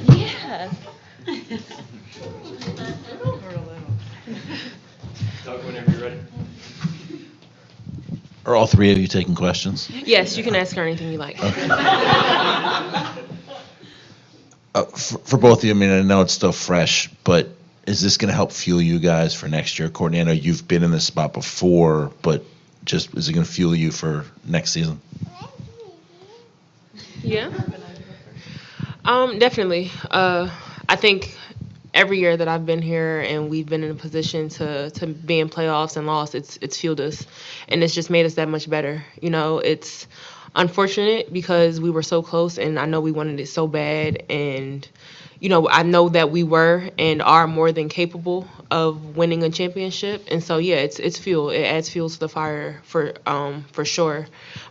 Yeah. Talk whenever you're ready. Are all three of you taking questions? Yes, you can ask her anything you like. For both of you, I mean, I know it's still fresh, but is this going to help fuel you guys for next year? Courtney, I know you've been in this spot before, but just is it going to fuel you for next season? Yeah. Definitely. I think every year that I've been here and we've been in a position to be in playoffs and lost, it's fueled us, and it's just made us that much better. You know, it's unfortunate because we were so close, and I know we wanted it so bad, and you know, I know that we were and are more than capable of winning a championship, and so yeah, it's fuel. It adds fuel to the fire for sure,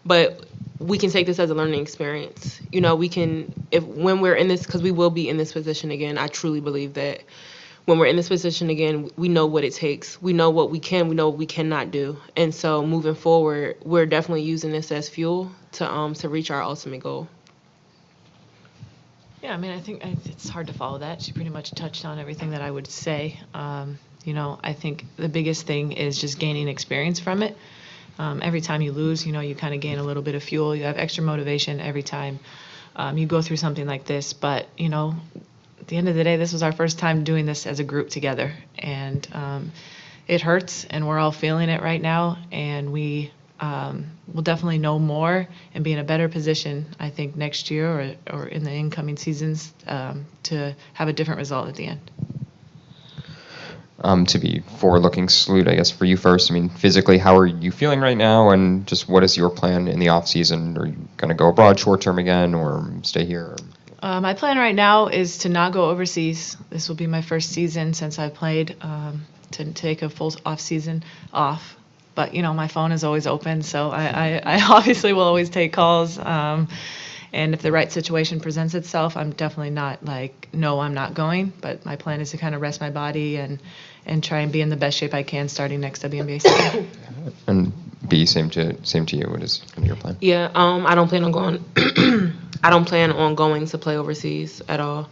but we can take this as a learning experience. You know, we can, if when we're in this, because we will be in this position again. I truly believe that when we're in this position again, we know what it takes. We know what we can. We know what we cannot do. And so moving forward, we're definitely using this as fuel to reach our ultimate goal. Yeah, I mean, I think it's hard to follow that. She pretty much touched on everything that I would say. You know, I think the biggest thing is just gaining experience from it. Every time you lose, you know, you kind of gain a little bit of fuel. You have extra motivation every time you go through something like this. But, you know, at the end of the day, this was our first time doing this as a group together. And it hurts, and we're all feeling it right now. And we will definitely know more and be in a better position, I think, next year or in the incoming seasons to have a different result at the end. To be forward-looking, salute, I guess, for you first. I mean, physically, how are you feeling right now, and just what is your plan in the off-season? Are you going to go abroad short-term again, or stay here? My plan right now is to not go overseas. This will be my first season since I played, to take a full off-season off. But, you know, my phone is always open, so I obviously will always take calls. And if the right situation presents itself, I'm definitely not like, no, I'm not going. But my plan is to kind of rest my body and try and be in the best shape I can starting next WNBA season. And B, same to you. What is kind of your plan? Yeah, I don't plan on going. I don't plan on going to play overseas at all.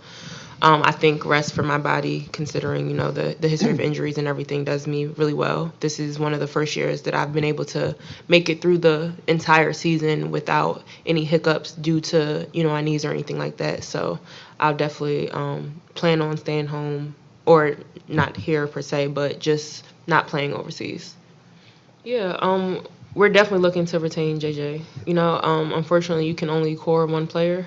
I think rest for my body, considering, you know, the history of injuries and everything, does me really well. This is one of the first years that I've been able to make it through the entire season without any hiccups due to, you know, my knees or anything like that. So I'll definitely plan on staying home, or not here per se, but just not playing overseas. Yeah, we're definitely looking to retain JJ. You know, unfortunately, you can only core one player.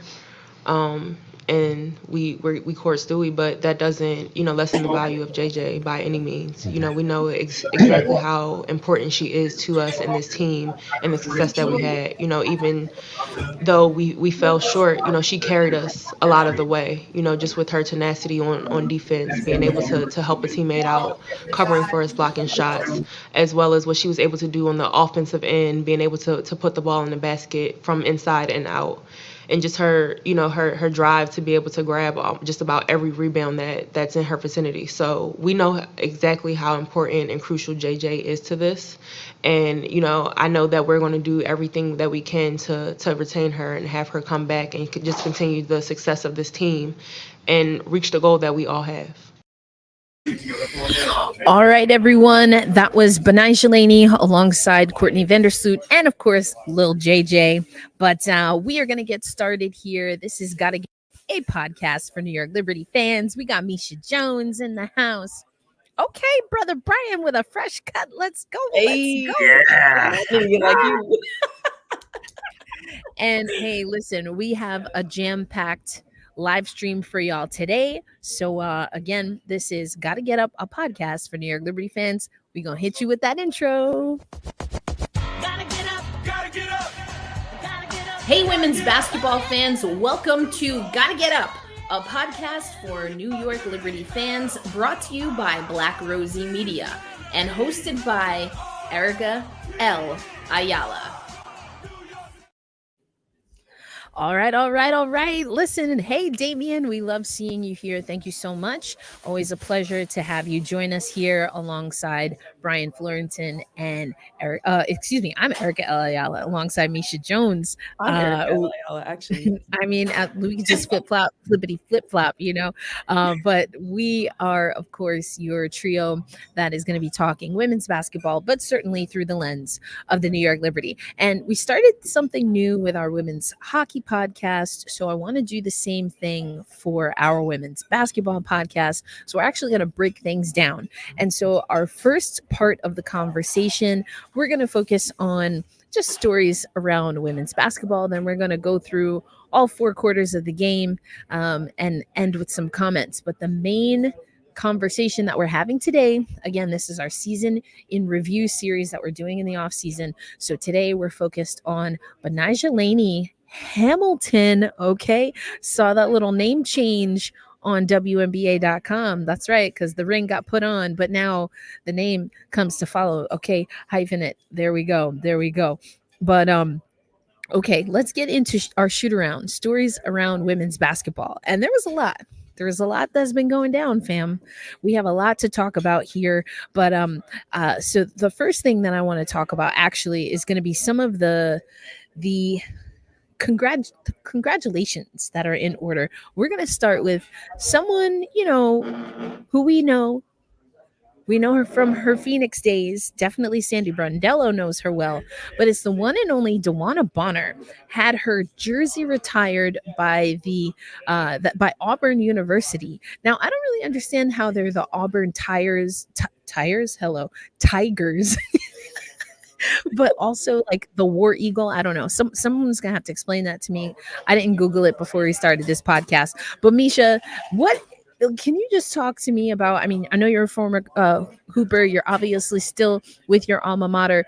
And we court Stewie, but that doesn't, you know, lessen the value of JJ by any means. You know, we know exactly how important she is to us and this team and the success that we had. You know, even though we fell short, you know, she carried us a lot of the way, you know, just with her tenacity on defense, being able to help a teammate out, covering for us, blocking shots, as well as what she was able to do on the offensive end, being able to put the ball in the basket from inside and out. And just her, you know, her drive to be able to grab just about every rebound that's in her vicinity. So we know exactly how important and crucial JJ is to this. And, you know, I know that we're going to do everything that we can to retain her and have her come back and just continue the success of this team and reach the goal that we all have. All right, everyone. That was Benijah Laney alongside Courtney Vandersloot and, of course, Lil JJ. But we are going to get started here. This is Gotta Get a podcast for New York Liberty fans. We got Misha Jones in the house. Okay, brother Brian with a fresh cut. Let's go. Hey, let's go. yeah. Like you. And hey, listen, we have a jam-packed live stream for y'all today. So again, this is Gotta Get Up, a podcast for New York Liberty fans. We're gonna hit you with that intro. Gotta get up, gotta get up, gotta get up. Hey, women's basketball fans, welcome to Gotta Get Up, a podcast for New York Liberty fans, brought to you by Black Rosie Media and hosted by Erica L. Ayala. All right, all right, all right. Listen, hey, Damien, we love seeing you here. Thank you so much. Always a pleasure to have you join us here alongside Brian Florenton and Eric. I'm Erica Elayala alongside Misha Jones. I'm Erica Elayala, actually. I mean, we can just flippity flip flop, you know. But we are, of course, your trio that is going to be talking women's basketball, but certainly through the lens of the New York Liberty. And we started something new with our women's hockey podcast. So I want to do the same thing for our women's basketball podcast. So we're actually going to break things down. And so our first part of the conversation, we're going to focus on just stories around women's basketball. Then we're going to go through all 4 quarters of the game and end with some comments. But the main conversation that we're having today, again, this is our season in review series that we're doing in the off season. So today we're focused on Benijah Laney-Hamilton. Okay, saw that little name change on WNBA.com. That's right, because the ring got put on, but now the name comes to follow. Okay, hyphen it. There we go. But okay, let's get into our shoot around stories around women's basketball. And there was a lot. There's a lot that's been going down, fam. We have a lot to talk about here. But so the first thing that I want to talk about actually is going to be some of the congratulations that are in order. We're going to start with someone, who we know. We know her from her Phoenix days. Definitely Sandy Brundello knows her well. But it's the one and only DeWanna Bonner. Had her jersey retired by by Auburn University. Now, I don't really understand how they're the Auburn Tigers. But also like the War Eagle. I don't know. Someone's gonna have to explain that to me. I didn't Google it before we started this podcast. But Misha, can you just talk to me about, I mean, I know you're a former hooper. You're obviously still with your alma mater.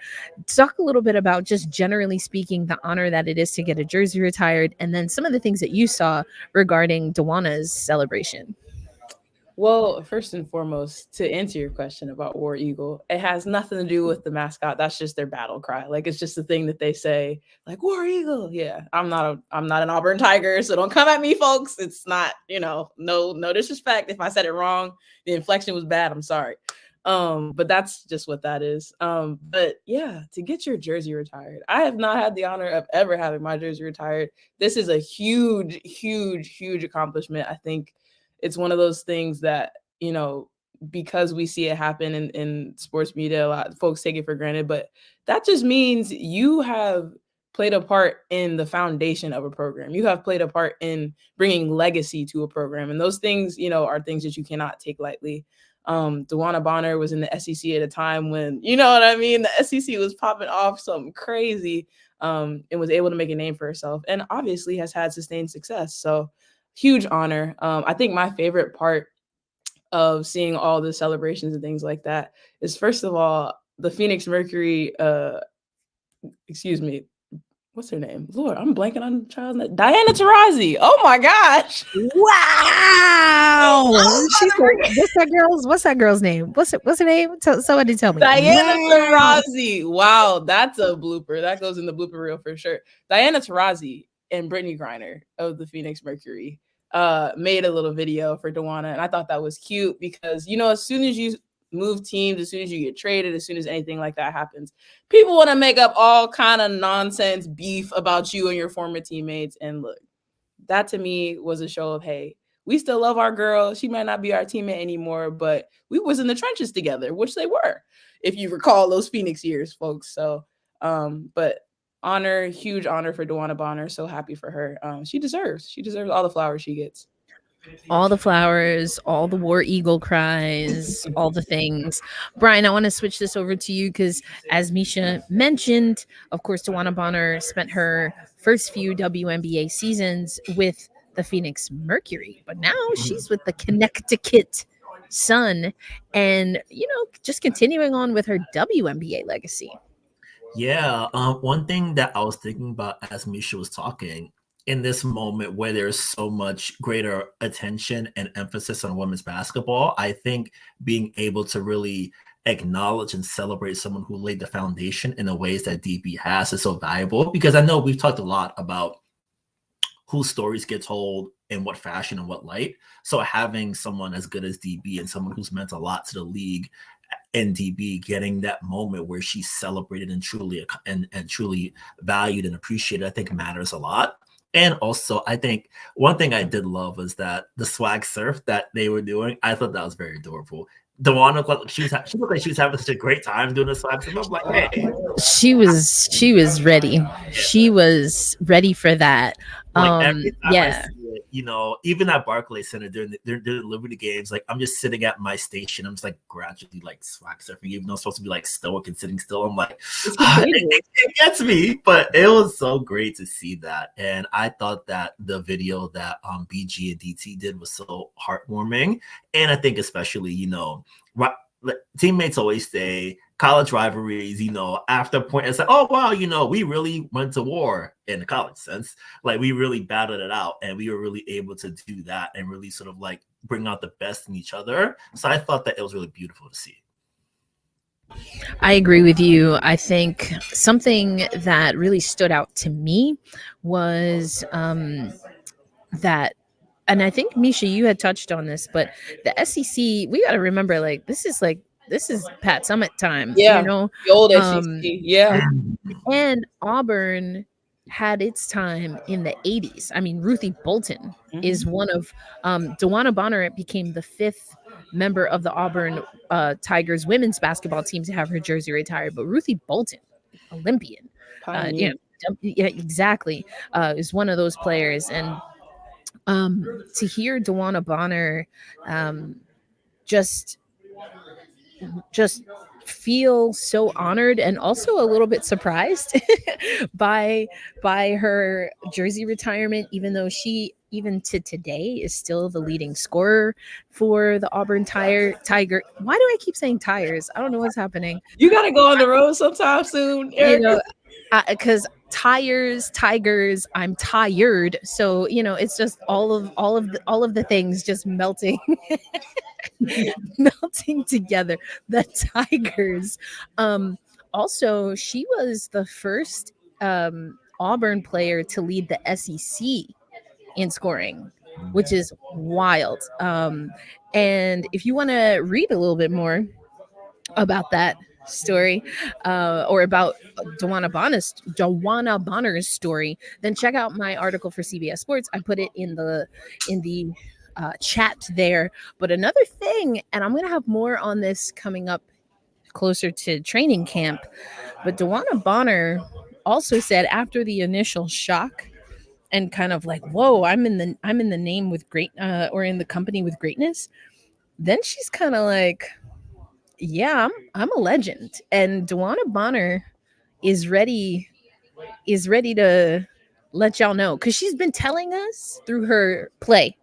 Talk a little bit about, just generally speaking, the honor that it is to get a jersey retired, and then some of the things that you saw regarding DeWanna's celebration. Well, first and foremost, to answer your question about War Eagle, it has nothing to do with the mascot. That's just their battle cry. Like, it's just the thing that they say, like, War Eagle. Yeah, I'm not an Auburn Tiger, so don't come at me, folks. It's not, no disrespect. If I said it wrong, the inflection was bad, I'm sorry. But that's just what that is. But yeah, to get your jersey retired, I have not had the honor of ever having my jersey retired. This is a huge, huge, huge accomplishment. I think it's one of those things that, because we see it happen in sports media, a lot of folks take it for granted, but that just means you have played a part in the foundation of a program. You have played a part in bringing legacy to a program. And those things, are things that you cannot take lightly. DeWanna Bonner was in the SEC at a time when, the SEC was popping off something crazy, and was able to make a name for herself, and obviously has had sustained success. So huge honor. I think my favorite part of seeing all the celebrations and things like that is, first of all, the Phoenix Mercury, what's her name? Lord, I'm blanking on the child's name. Diana Taurasi. Oh my gosh. Wow. What's that girl's name? What's her name? Somebody tell me. Diana Taurasi. Wow, that's a blooper. That goes in the blooper reel for sure. Diana Taurasi and Brittany Griner of the Phoenix Mercury made a little video for DeWanna, and I thought that was cute because, as soon as you move teams, as soon as you get traded, as soon as anything like that happens, people want to make up all kind of nonsense beef about you and your former teammates. And look, that to me was a show of, hey, we still love our girl. She might not be our teammate anymore, but we was in the trenches together, which they were, if you recall those Phoenix years, folks. So, but honor, huge honor for DeWanna Bonner. So happy for her. She deserves all the flowers she gets. All the flowers, all the War Eagle cries, all the things. Brian, I want to switch this over to you because, as Misha mentioned, of course, DeWanna Bonner spent her first few WNBA seasons with the Phoenix Mercury, but now she's with the Connecticut Sun, and just continuing on with her WNBA legacy. Yeah, one thing that I was thinking about as Misha was talking, in this moment where there's so much greater attention and emphasis on women's basketball, I think being able to really acknowledge and celebrate someone who laid the foundation in the ways that DB has is so valuable, because I know we've talked a lot about whose stories get told in what fashion and what light. So having someone as good as DB and someone who's meant a lot to the league and DB getting that moment where she's celebrated and truly valued and appreciated, I think matters a lot. And also, I think one thing I did love was that the swag surf that they were doing, I thought that was very adorable. DeWanna looked like she was having such a great time doing the swag surf. I'm like, hey. She was ready. She was ready for that. Like every time I Yeah. see it, even at Barclays Center during the Liberty games, like I'm just sitting at my station. I'm just like gradually like swag surfing, even though I'm supposed to be like stoic and sitting still. I'm like, it gets me, but it was so great to see that. And I thought that the video that BG and DT did was so heartwarming. And I think especially, teammates always say college rivalries, after a point, it's like, oh, wow, we really went to war in the college sense. Like, we really battled it out, and we were really able to do that and really sort of, like, bring out the best in each other. So I thought that it was really beautiful to see. I agree with you. I think something that really stood out to me was that, and I think, Misha, you had touched on this, but the SEC, we got to remember, this is Pat Summitt time. Yeah, the old SEC. Yeah. And Auburn had its time in the 80s. I mean, Ruthie Bolton is one of DeWanna Bonner became the 5th member of the Auburn Tigers women's basketball team to have her jersey retired. But Ruthie Bolton, Olympian, yeah, exactly, is one of those players. And to hear DeWanna Bonner just feel so honored and also a little bit surprised by her jersey retirement, even though she even to today is still the leading scorer for the Auburn Tiger. Why do I keep saying Tigers? I don't know what's happening. You gotta go on the road sometime soon, Eric. Because Tigers, I'm tired. So it's just all of the things just melting together. The Tigers. Also, she was the first Auburn player to lead the SEC in scoring, which is wild. And if you want to read a little bit more about that story, or about DeWanna Bonner's story, then check out my article for CBS Sports. I put it in the chat there. But another thing, and I'm gonna have more on this coming up closer to training camp, but DeWanna Bonner also said after the initial shock and kind of like, whoa, I'm in the name with great or in the company with greatness, then she's kind of like, yeah, I'm a legend. And DeWanna Bonner is ready to let y'all know, because she's been telling us through her play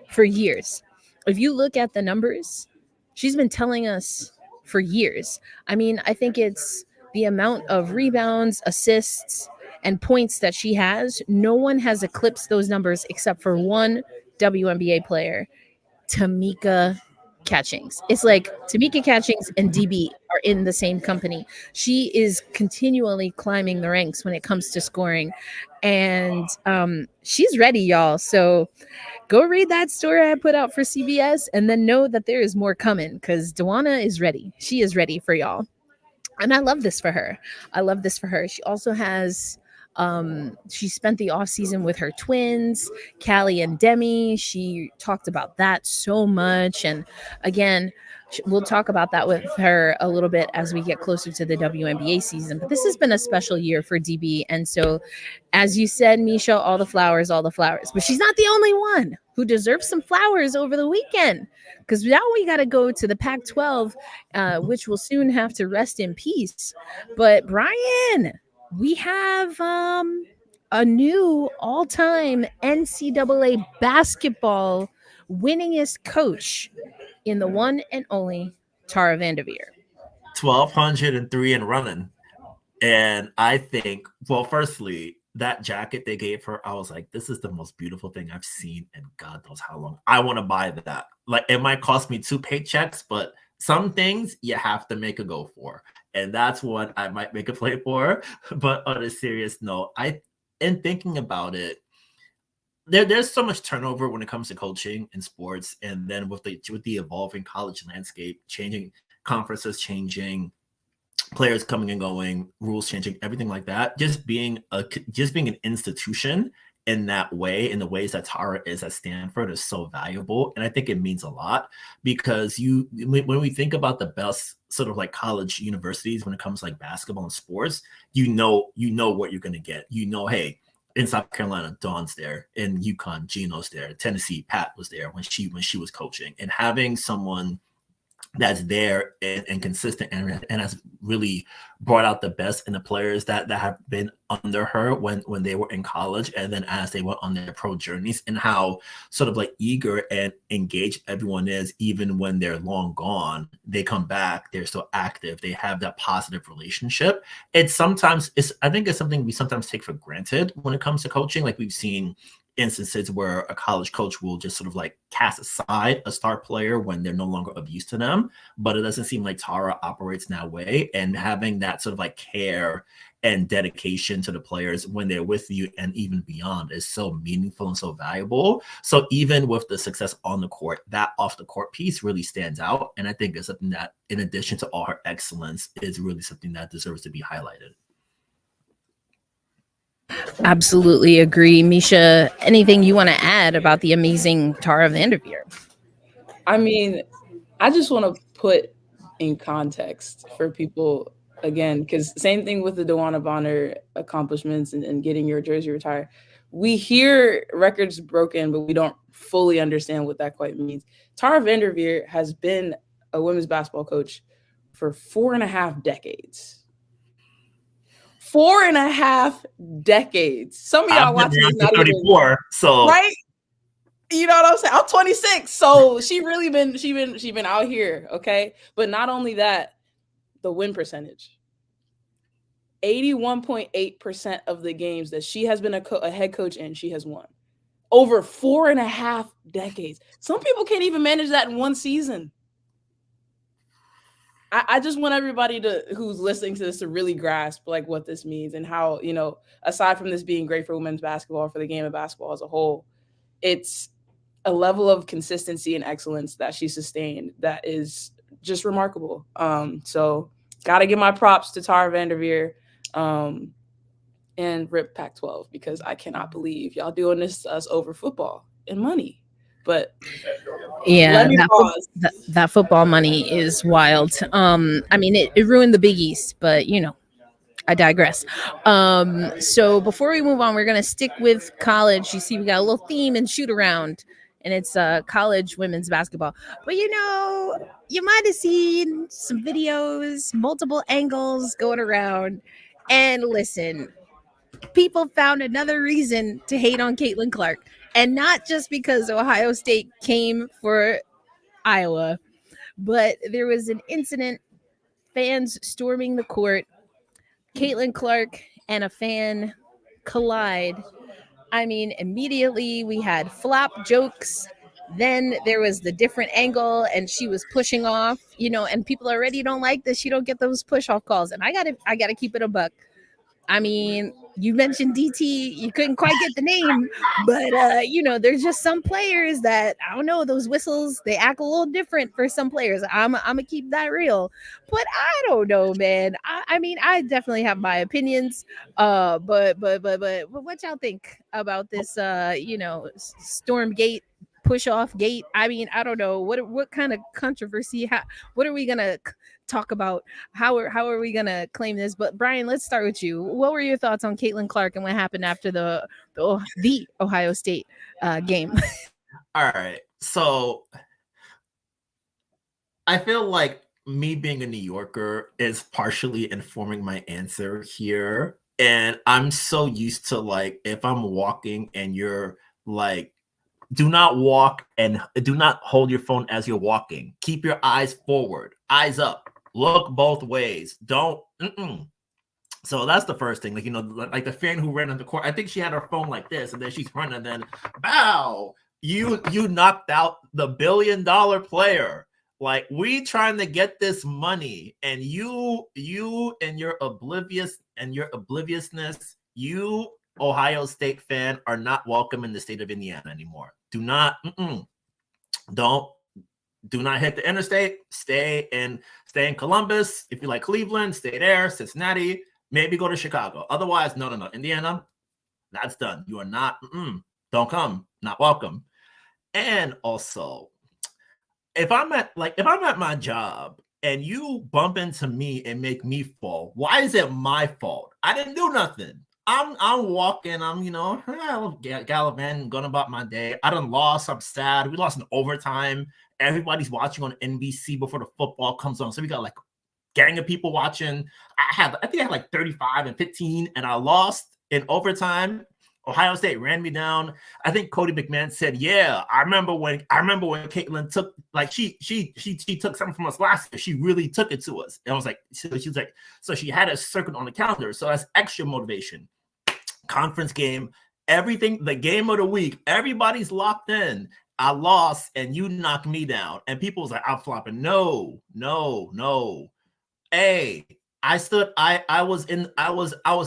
for years. If you look at the numbers, she's been telling us for years. I mean, I think it's the amount of rebounds, assists, and points that she has. No one has eclipsed those numbers except for one WNBA player, Tamika Catchings. It's like Tamika Catchings and DB are in the same company. She is continually climbing the ranks when it comes to scoring, and she's ready, y'all. So go read that story I put out for CBS, and then know that there is more coming, because DeWanna is ready. She is ready for y'all, and I love this for her. She also has she spent the off season with her twins, Callie and Demi. She talked about that so much. And again, we'll talk about that with her a little bit as we get closer to the WNBA season. But this has been a special year for DB. And so, as you said, Misha, all the flowers. But she's not the only one who deserves some flowers over the weekend, because now we got to go to the Pac-12, which will soon have to rest in peace. But Brian, we have a new all-time NCAA basketball winningest coach in the one and only Tara Venderveer. 1,203 and running. And I think, well, firstly, that jacket they gave her, I was like, this is the most beautiful thing I've seen in God knows how long. I want to buy that. Like, it might cost me 2 paychecks, but some things you have to make a go for. And that's what I might make a play for. But on a serious note, in thinking about it, there's so much turnover when it comes to coaching in sports, and then with the evolving college landscape, changing conferences, changing players coming and going, rules changing, everything like that. Just being an institution in that way, in the ways that Tara is at Stanford, is so valuable, and I think it means a lot because when we think about the best sort of like college universities when it comes to like basketball and sports, you know what you're going to get. Hey, in South Carolina, Dawn's there. In UConn, Gino's there. Tennessee, Pat was there when she was coaching, and having someone that's there and consistent and has really brought out the best in the players that have been under her when they were in college, and then as they went on their pro journeys, and how sort of like eager and engaged everyone is, even when they're long gone, they come back, they're still active, they have that positive relationship. I think it's something we sometimes take for granted when it comes to coaching. Like we've seen instances where a college coach will just sort of like cast aside a star player when they're no longer of use to them, but it doesn't seem like Tara operates in that way. And having that sort of like care and dedication to the players when they're with you and even beyond is so meaningful and so valuable. So even with the success on the court, that off the court piece really stands out, and I think it's something that, in addition to all her excellence, is really something that deserves to be highlighted. Absolutely agree. Misha, anything you want to add about the amazing Tara Venderveer? I mean, I just want to put in context for people again, because same thing with the DeWanna Bonner accomplishments and getting your jersey retired. We hear records broken, but we don't fully understand what that quite means. Tara Venderveer has been a women's basketball coach for 4.5 decades. 4.5 decades. Some of y'all watching this not 34, even, so right? You know what I'm saying? I'm 26, so she been out here, okay? But not only that, the win percentage. 81.8% of the games that she has been a head coach in, she has won. Over 4.5 decades. Some people can't even manage that in one season. I just want everybody who's listening to this to really grasp like what this means and how, aside from this being great for women's basketball, for the game of basketball as a whole, it's a level of consistency and excellence that she sustained that is just remarkable. So got to give my props to Tara Venderveer and rip Pac-12, because I cannot believe y'all doing this to us over football and money. But yeah, that football money is wild. I mean, it ruined the Big East, but I digress. So before we move on, we're gonna stick with college. You see, we got a little theme and shoot around, and it's college women's basketball. But you might have seen some videos, multiple angles going around, and listen, people found another reason to hate on Caitlin Clark. And not just because Ohio State came for Iowa, but there was an incident, fans storming the court, Caitlin Clark and a fan collide. I mean, immediately we had flop jokes. Then there was the different angle and she was pushing off, and people already don't like this. You don't get those push off calls. And I gotta keep it a buck. I mean, you mentioned DT, you couldn't quite get the name, but there's just some players that, I don't know, those whistles, they act a little different for some players. I'm gonna keep that real, but I don't know, man. I mean, I definitely have my opinions, but what y'all think about this, Storm Gate, push off gate? I mean, I don't know what kind of controversy, what are we gonna talk about? How are we gonna claim this? But Brian, let's start with you. What were your thoughts on Caitlin Clark and what happened after the Ohio State game? All right, so I feel like me being a New Yorker is partially informing my answer here, and I'm so used to, like, if I'm walking and you're like, do not walk and do not hold your phone as you're walking. Keep your eyes forward, eyes up, look both ways. Don't. So that's the first thing. Like the fan who ran on the court, I think she had her phone like this, and then she's running, and then, bow, you knocked out the $1 billion player. Like, we trying to get this money, and you and your obliviousness, you Ohio State fan are not welcome in the state of Indiana anymore. Do not hit the interstate. Stay in Columbus. If you like Cleveland, stay there. Cincinnati, maybe go to Chicago. Otherwise, no. Indiana, that's done. You are not. Don't come. Not welcome. And also, if I'm at my job and you bump into me and make me fall, why is it my fault? I didn't do nothing. I'm walking, I'm gallivanting, going about my day. I done lost, I'm sad. We lost in overtime. Everybody's watching on NBC before the football comes on. So we got like a gang of people watching. I think I had like 35 and 15, and I lost in overtime. Ohio State ran me down. I think Cody McMahon said, "Yeah, I remember when Caitlin took she took something from us last year. She really took it to us." And I was like, she was like, so she had a circuit on the calendar. So that's extra motivation. Conference game, everything, the game of the week, everybody's locked in. I lost and you knocked me down. And people was like, I'm flopping. No. Hey, I was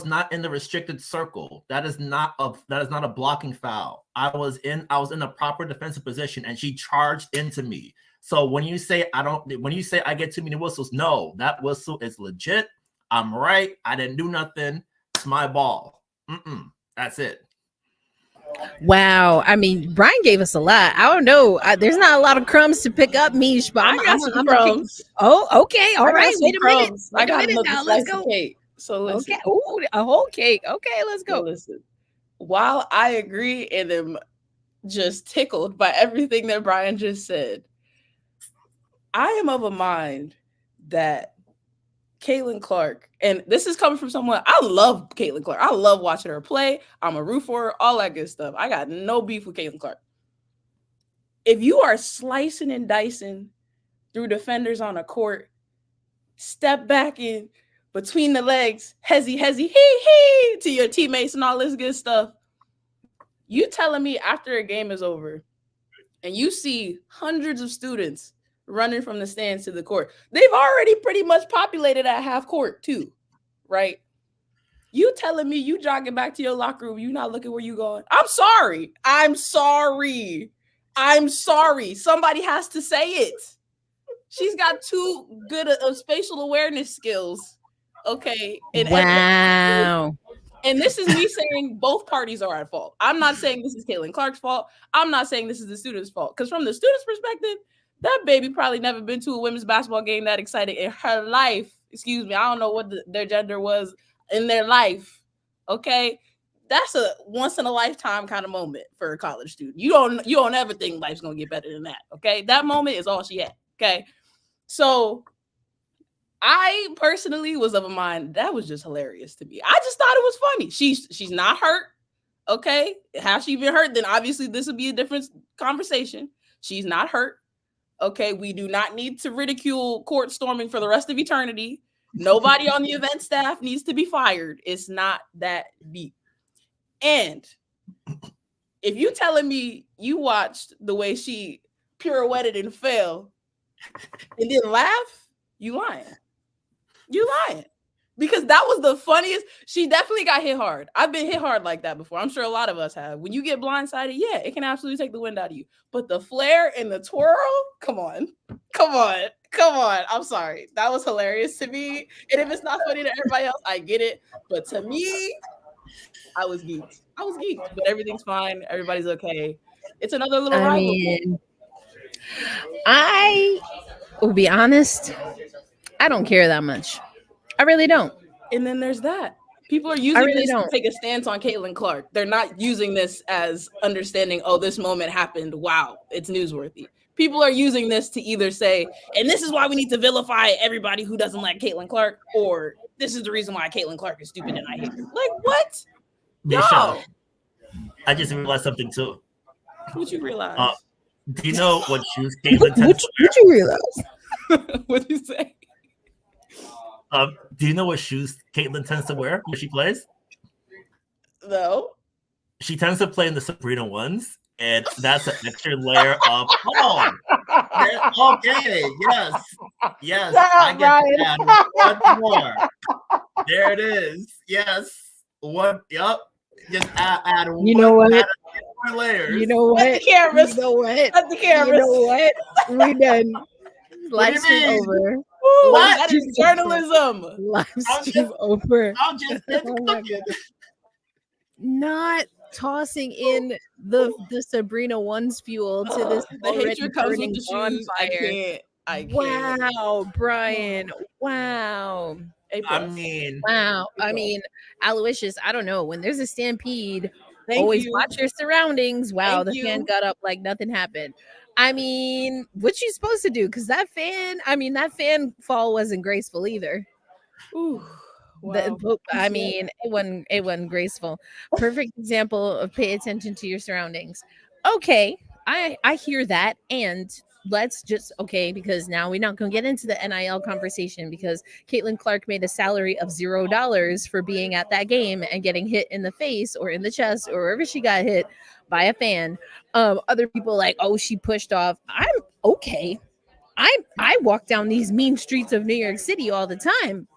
not in the restricted circle. That is not a blocking foul. I was in a proper defensive position and she charged into me. So when you say I get too many whistles, no, that whistle is legit. I'm right. I didn't do nothing. It's my ball. That's it. Wow. I mean, Brian gave us a lot. I don't know. There's not a lot of crumbs to pick up, Mish, but I got some crumbs. Oh, okay. All right. Wait a minute. I got another now. slice Let's go. of cake. So listen. Okay. Ooh, a whole cake. Okay, let's go. So listen. While I agree and am just tickled by everything that Brian just said, I am of a mind that Caitlin Clark, and this is coming from someone, I love Caitlin Clark. I love watching her play. I'm a root for her, all that good stuff. I got no beef with Caitlin Clark. If you are slicing and dicing through defenders on a court, step back in between the legs, hezzy, hee, to your teammates and all this good stuff, you telling me after a game is over and you see hundreds of students running from the stands to the court. They've already pretty much populated at half court too, right? You telling me you jogging back to your locker room, you not looking where you going? I'm sorry. Somebody has to say it. She's got too good of spatial awareness skills. Okay. Wow. And this is me saying both parties are at fault. I'm not saying this is Caitlin Clark's fault. I'm not saying this is the student's fault. Because from the student's perspective, that baby probably never been to a women's basketball game that excited in her life. Excuse me. I don't know what their gender was in their life. Okay. That's a once in a lifetime kind of moment for a college student. You don't ever think life's going to get better than that. Okay. That moment is all she had. Okay. So I personally was of a mind that was just hilarious to me. I just thought it was funny. She's not hurt. Okay. Has she been hurt? Then obviously this would be a different conversation. She's not hurt. Okay, we do not need to ridicule court storming for the rest of eternity. Nobody on the event staff needs to be fired. It's not that deep. And if you telling me you watched the way she pirouetted and fell and didn't laugh, you lying. You lying. Because that was the funniest. She definitely got hit hard. I've been hit hard like that before. I'm sure a lot of us have. When you get blindsided, yeah, it can absolutely take the wind out of you. But the flare and the twirl, come on. I'm sorry. That was hilarious to me. And if it's not funny to everybody else, I get it. But to me, I was geeked. But everything's fine. Everybody's okay. It's another little rivalry. I will be honest. I don't care that much. I really don't. And then there's that. People are using this to take a stance on Caitlin Clark. They're not using this as understanding, oh, this moment happened. Wow, it's newsworthy. People are using this to either say, and this is why we need to vilify everybody who doesn't like Caitlin Clark, or this is the reason why Caitlin Clark is stupid and I hate her. Like, what? No. I just realized something too. What you realize? Do you know what shoes Caitlin tends to wear? What you realize? What did you say? Do you know what shoes Caitlin tends to wear when she plays? No. She tends to play in the Sabrina ones, and that's an extra layer of okay, yes, I get that. One more. There it is. Yes. One. Yep. Just add You know what? add a few more layers. You know Let what? the cameras. You know what? Let the You cameras. know what? We done. What do Live you stream mean? over. Woo, What? that is journalism. Live I'm stream over. I'm just been Oh my cooking. goodness. Not tossing in the Sabrina One's fuel to this The already hatred comes with burning the shoes. bonfire. I can't. Wow, Brian. Wow. A I plus. mean, Wow. I Okay. mean, Aloysius, I don't know. When there's a stampede, Thank always you. watch your surroundings. Wow, Thank the fan you. got up like nothing happened. I mean, what you supposed to do? Because that fan fall wasn't graceful either. Ooh, wow. I mean, it wasn't graceful. Perfect example of pay attention to your surroundings. Okay, I hear that, and let's just because now we're not gonna get into the NIL conversation because Caitlin Clark made a salary of $0 for being at that game and getting hit in the face or in the chest or wherever she got hit by a fan. Other people like, oh, she pushed off. I'm okay. I walk down these mean streets of New York City all the time.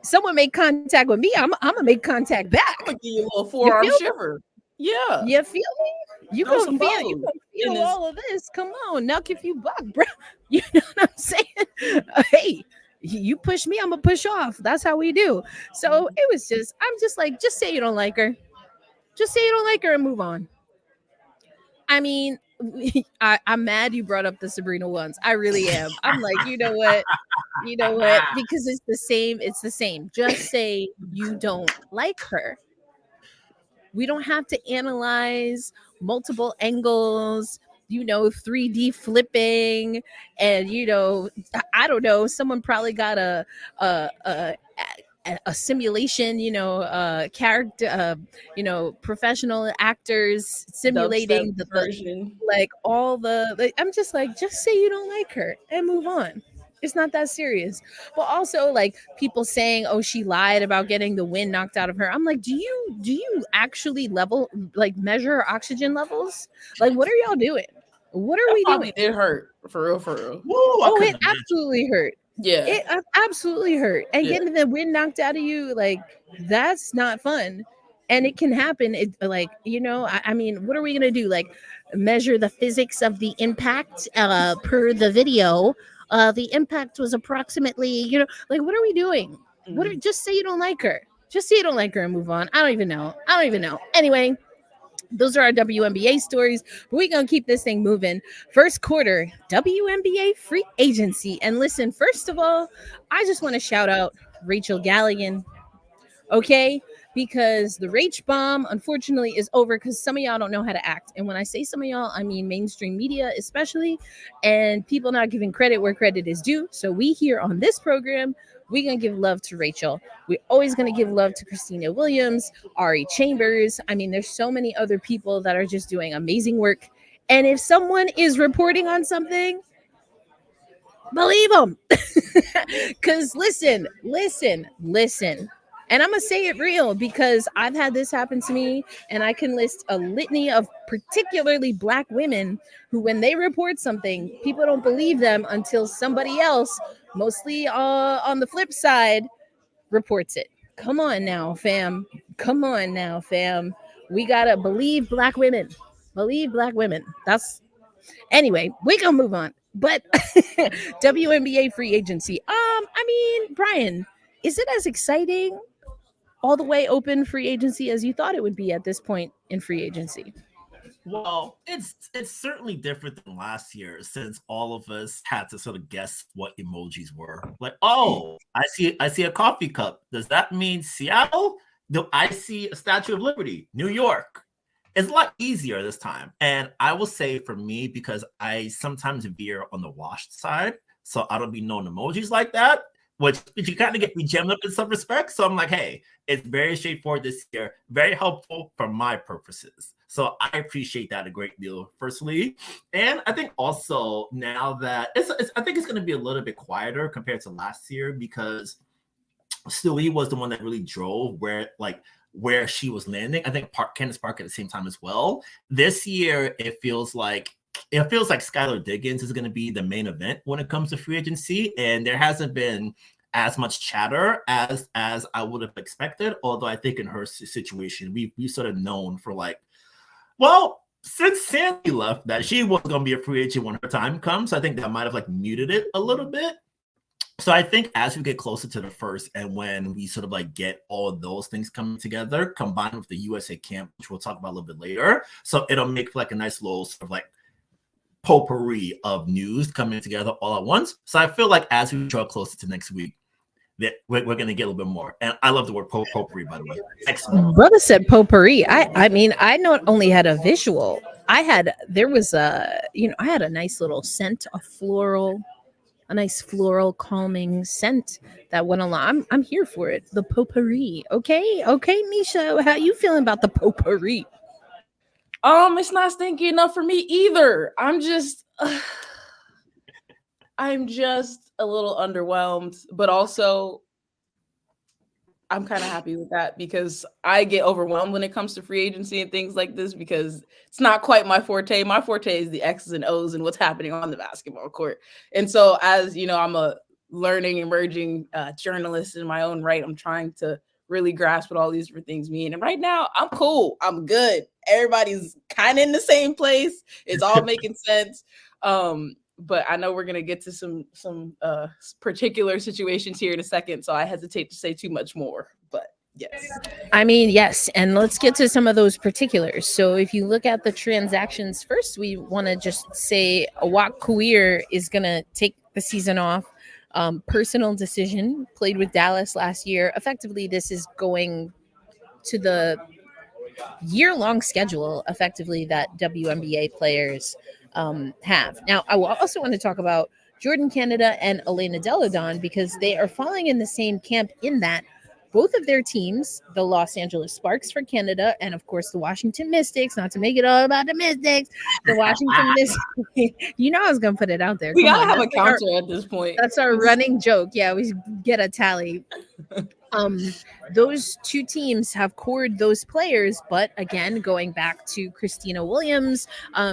Someone make contact with me, I'm gonna make contact back. I'm gonna give you a little forearm feel- shiver. Yeah. You feel me? You Throw gonna some feel bone you gonna in feel this. all of this. Come on, knock if you buck, bro. You know what I'm saying? Hey, you push me, I'm gonna push off. That's how we do. So it was I'm just like, just say you don't like her. Just say you don't like her and move on. I mean, I'm mad you brought up the Sabrina ones. I really am. I'm like, you know what? Because it's the same. It's the same. Just say you don't like her. We don't have to analyze multiple angles, 3D flipping, and I don't know. Someone probably got a simulation, character, professional actors simulating Dubstep version. I'm just like, just say you don't like her and move on. It's not that serious. But also, like, people saying, "Oh, she lied about getting the wind knocked out of her." I'm like, do you actually measure her oxygen levels? Like, what are y'all doing? What are we doing? It hurt for real. woo, It absolutely hurt. Yeah. It absolutely hurt. And Yeah. getting the wind knocked out of you, like, that's not fun. And it can happen. I mean, what are we gonna do? Like, measure the physics of the impact per the video. The impact was approximately, what are we doing? Just say you don't like her. Just say you don't like her and move on. I don't even know. Anyway, those are our WNBA stories. But we're going to keep this thing moving. First quarter, WNBA free agency. And listen, first of all, I just want to shout out Rachel Galligan. Okay? Because the Rach bomb, unfortunately, is over because some of y'all don't know how to act. And when I say some of y'all, I mean mainstream media especially, and people not giving credit where credit is due. So we here on this program, we're going to give love to Rachel. We're always going to give love to Christina Williams, Ari Chambers. I mean, there's so many other people that are just doing amazing work. And if someone is reporting on something, believe them. Because listen. And I'm going to say it real because I've had this happen to me, and I can list a litany of particularly Black women who, when they report something, people don't believe them until somebody else, mostly on the flip side, reports it. Come on now, fam. We got to believe Black women. Anyway, we're going to move on. But WNBA free agency. I mean, Brian, is it as exciting all the way open free agency as you thought it would be at this point in free agency? Well, it's certainly different than last year since all of us had to sort of guess what emojis were. Like, oh, I see a coffee cup. Does that mean Seattle? No, I see a Statue of Liberty, New York. It's a lot easier this time. And I will say for me, because I sometimes veer on the washed side, so I don't be knowing emojis like that, which you kind of get me jammed up in some respects. So I'm like, hey, it's very straightforward this year, very helpful for my purposes. So I appreciate that a great deal, firstly. And I think also now that I think it's going to be a little bit quieter compared to last year because Stewie was the one that really drove where she was landing. I think Candace Park at the same time as well. This year, it feels like Skylar Diggins is going to be the main event when it comes to free agency. And there hasn't been as much chatter as I would have expected. Although I think in her situation, we sort of known for like, well, since Sandy left, that she was going to be a free agent when her time comes. I think that might have like muted it a little bit. So I think as we get closer to the first, and when we sort of like get all of those things coming together, combined with the USA camp, which we'll talk about a little bit later, so it'll make like a nice little sort of like potpourri of news coming together all at once. So I feel like as we draw closer to next week, that we're going to get a little bit more. And I love the word potpourri, by the way. Excellent. Brother said potpourri. I mean, I not only had a visual, I had a nice little scent, a nice floral calming scent that went along. I'm here for it. The potpourri. Okay, Misha, how you feeling about the potpourri? It's not stinky enough for me either. I'm just a little underwhelmed, but also I'm kind of happy with that because I get overwhelmed when it comes to free agency and things like this because it's not quite my forte. My forte is the X's and O's and what's happening on the basketball court. And so as you know, I'm a learning, emerging journalist in my own right. I'm trying to really grasp what all these different things mean. And right now I'm cool. I'm good. Everybody's kind of in the same place. It's all making sense. But I know we're going to get to some particular situations here in a second, so I hesitate to say too much more. But yes. I mean, yes. And let's get to some of those particulars. So if you look at the transactions first, we want to just say Awak Kuir is going to take the season off. Personal decision, played with Dallas last year. Effectively, this is going to the year-long schedule, effectively, that WNBA players have. Now, I also want to talk about Jordan Canada and Elena Delle Donne because they are falling in the same camp in that both of their teams, the Los Angeles Sparks for Canada and, of course, the Washington Mystics, not to make it all about the Mystics, the Washington Mystics. You know I was going to put it out there. We got to have a counter at this point. That's our running joke. Yeah, we get a tally. Those two teams have cored those players, but again, going back to Christina Williams,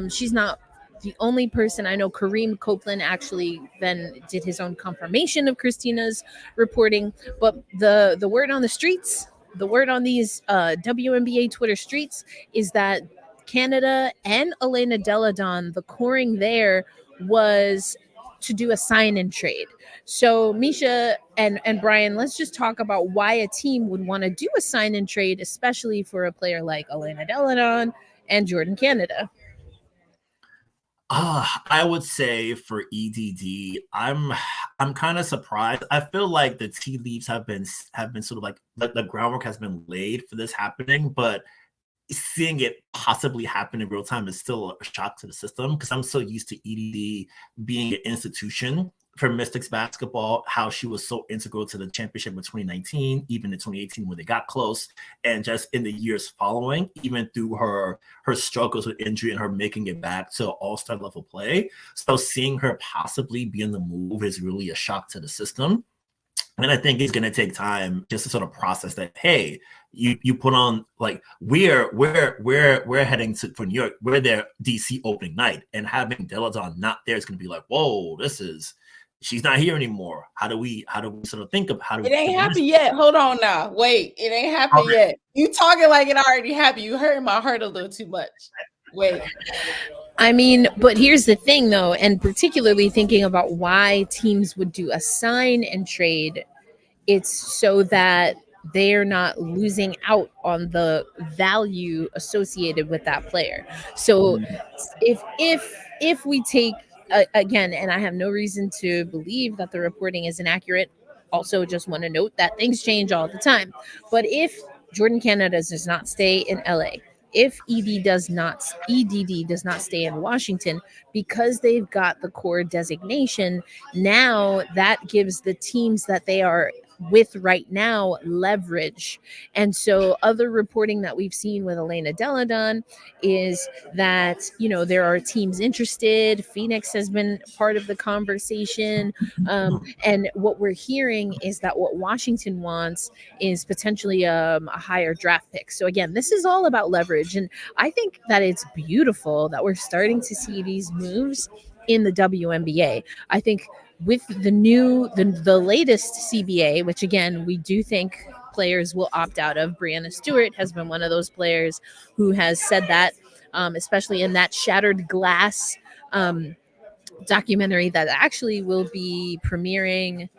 she's not the only person. I know Kareem Copeland actually then did his own confirmation of Christina's reporting, but the word on the streets, the word on these WNBA Twitter streets is that Canada and Elena Delle Donne, the coring there was to do a sign and trade. So Misha and Brian, let's just talk about why a team would want to do a sign and trade, especially for a player like Elena Delle Donne and Jordan Canada. I would say for EDD, I'm kind of surprised. I feel like the tea leaves have been sort of like the groundwork has been laid for this happening, but seeing it possibly happen in real time is still a shock to the system because I'm so used to EDD being an institution for Mystics basketball, how she was so integral to the championship in 2019, even in 2018 when they got close, and just in the years following, even through her struggles with injury and her making it back to all-star level play. So seeing her possibly be in the move is really a shock to the system. And I think it's going to take time just to sort of process that. Hey, you put on like we're heading for New York. We're there DC opening night, and having Delle Donne not there is going to be like, whoa, she's not here anymore. How do we sort of think of how do it ain't happened yet? Hold on now. Wait, it ain't happened yet. You talking like it already happened. You hurt my heart a little too much. Wait. I mean, but here's the thing though, and particularly thinking about why teams would do a sign and trade, it's so that they're not losing out on the value associated with that player. So if we take again, and I have no reason to believe that the reporting is inaccurate. Also, just want to note that things change all the time. But if Jordan Canada does not stay in LA, if EDD does not stay in Washington, because they've got the core designation, now that gives the teams that they are with right now leverage. And so other reporting that we've seen with Elena Delle Donne is that, you know, there are teams interested. Phoenix has been part of the conversation. And what we're hearing is that what Washington wants is potentially a higher draft pick. So again, this is all about leverage. And I think that it's beautiful that we're starting to see these moves in the WNBA. I think with the latest CBA, which again, we do think players will opt out of. Brianna Stewart has been one of those players who has said that, especially in that Shattered Glass documentary that actually will be premiering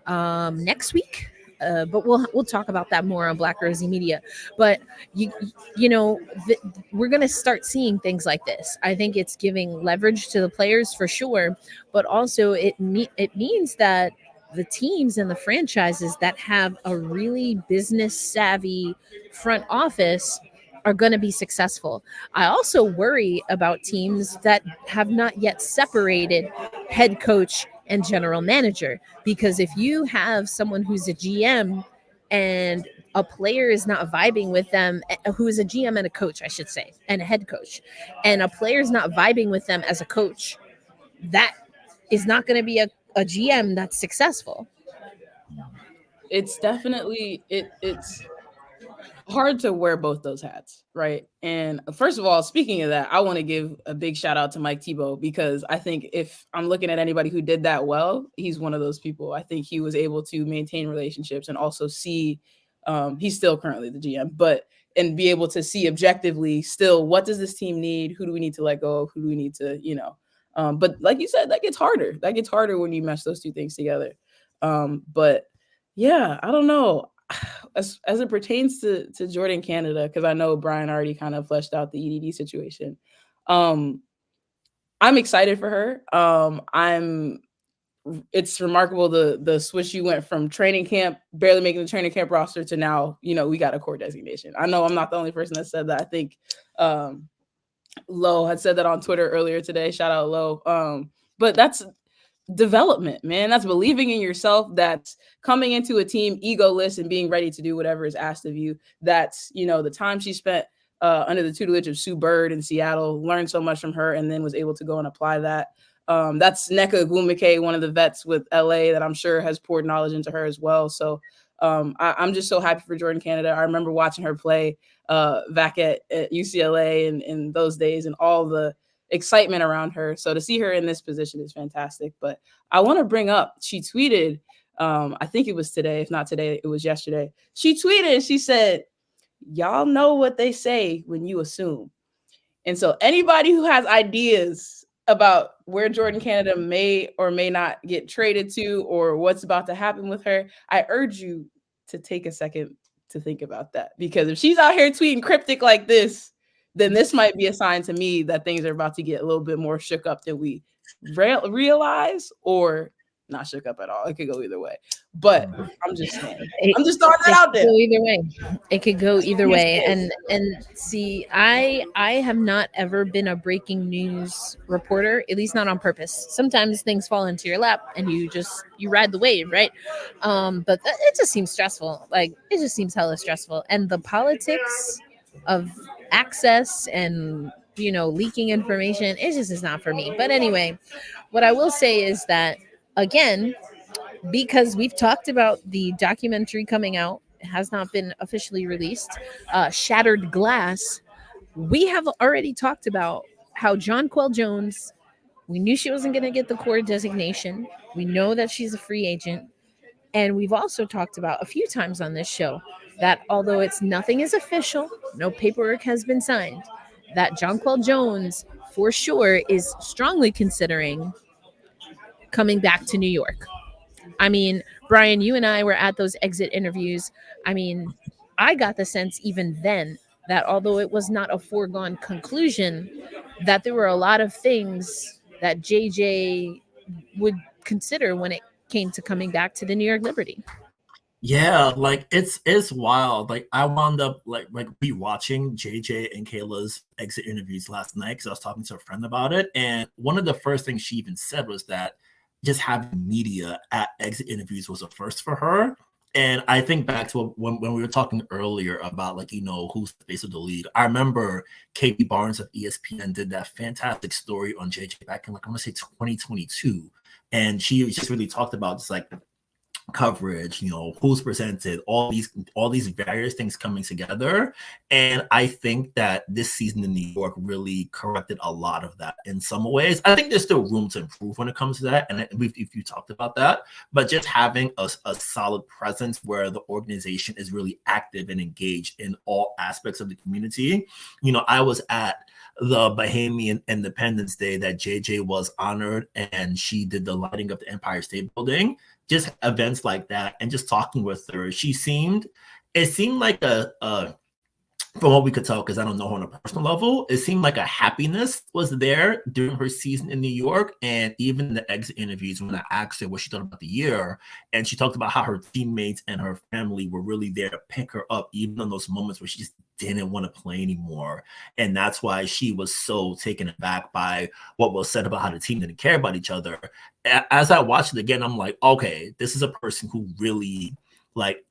next week. But we'll talk about that more on Black Rosie Media. But we're going to start seeing things like this. I think it's giving leverage to the players for sure, but also it means that the teams and the franchises that have a really business savvy front office are going to be successful. I also worry about teams that have not yet separated head coach and general manager, because if you have someone who's a GM and a player is not vibing with them, who is a GM and a coach, I should say, and a head coach, and a player is not vibing with them as a coach, that is not going to be a GM that's successful. It's definitely it's hard to wear both those hats, right? And first of all, speaking of that, I want to give a big shout out to Mike Thibault, because I think if I'm looking at anybody who did that well, he's one of those people. I think he was able to maintain relationships and also see, he's still currently the GM, and be able to see objectively still, what does this team need? Who do we need to let go? Who do we need to, but like you said, that gets harder. That gets harder when you mesh those two things together. But yeah, I don't know. As it pertains to Jordan Canada, because I know Brian already kind of fleshed out the EDD situation. I'm excited for her. It's remarkable the switch you went from training camp, barely making the training camp roster, to now, we got a core designation. I know I'm not the only person that said that. I think Lo had said that on Twitter earlier today. Shout out Lo. But that's development, man. That's believing in yourself. That's coming into a team egoless and being ready to do whatever is asked of you. That's, the time she spent under the tutelage of Sue Bird in Seattle, learned so much from her, and then was able to go and apply that. That's Nneka Ogwumike, one of the vets with LA, that I'm sure has poured knowledge into her as well. So I'm just so happy for Jordan Canada. I remember watching her play back at UCLA in those days, and all the excitement around her. So to see her in this position is fantastic. But I want to bring up, she tweeted, I think it was today. If not today, it was yesterday. She tweeted and she said, "Y'all know what they say when you assume." And so anybody who has ideas about where Jordan Canada may or may not get traded to, or what's about to happen with her, I urge you to take a second to think about that. Because if she's out here tweeting cryptic like this, then this might be a sign to me that things are about to get a little bit more shook up than we realize, or not shook up at all. It could go either way. But I'm just saying. I'm just throwing that out there. Either way. It could go either way. And see, I have not ever been a breaking news reporter, at least not on purpose. Sometimes things fall into your lap and you ride the wave, right? But it just seems stressful. Like, it just seems hella stressful. And the politics of access and leaking information, it just is not for me. But anyway, what I will say is that, again, because we've talked about the documentary coming out, it has not been officially released, Shattered Glass, we have already talked about how Jonquel Jones, we knew she wasn't going to get the core designation. We know that she's a free agent. And we've also talked about a few times on this show that although nothing is official, no paperwork has been signed, that Jonquel Jones for sure is strongly considering coming back to New York. I mean, Brian, you and I were at those exit interviews. I mean, I got the sense even then that although it was not a foregone conclusion, that there were a lot of things that JJ would consider when it came to coming back to the New York Liberty. Yeah, like it's wild. Like I wound up like rewatching JJ and Kayla's exit interviews last night because I was talking to a friend about it, and one of the first things she even said was that just having media at exit interviews was a first for her. And I think back to when we were talking earlier about who's the face of the league. I remember Katie Barnes of ESPN did that fantastic story on JJ back in I want to say 2022, and she just really talked about just like coverage, who's presented, all these various things coming together. And I think that this season in New York really corrected a lot of that in some ways. I think there's still room to improve when it comes to that, and if you talked about that, but just having a solid presence where the organization is really active and engaged in all aspects of the community. I was at the Bahamian Independence Day that JJ was honored, and she did the lighting of the Empire State Building. Just events like that, and just talking with her, it seemed like a from what we could tell, because I don't know her on a personal level, it seemed like a happiness was there during her season in New York. And even the exit interviews, when I asked her what she thought about the year, and she talked about how her teammates and her family were really there to pick her up, even in those moments where she just didn't want to play anymore. And that's why she was so taken aback by what was said about how the team didn't care about each other. As I watched it again, I'm like, okay, this is a person who really,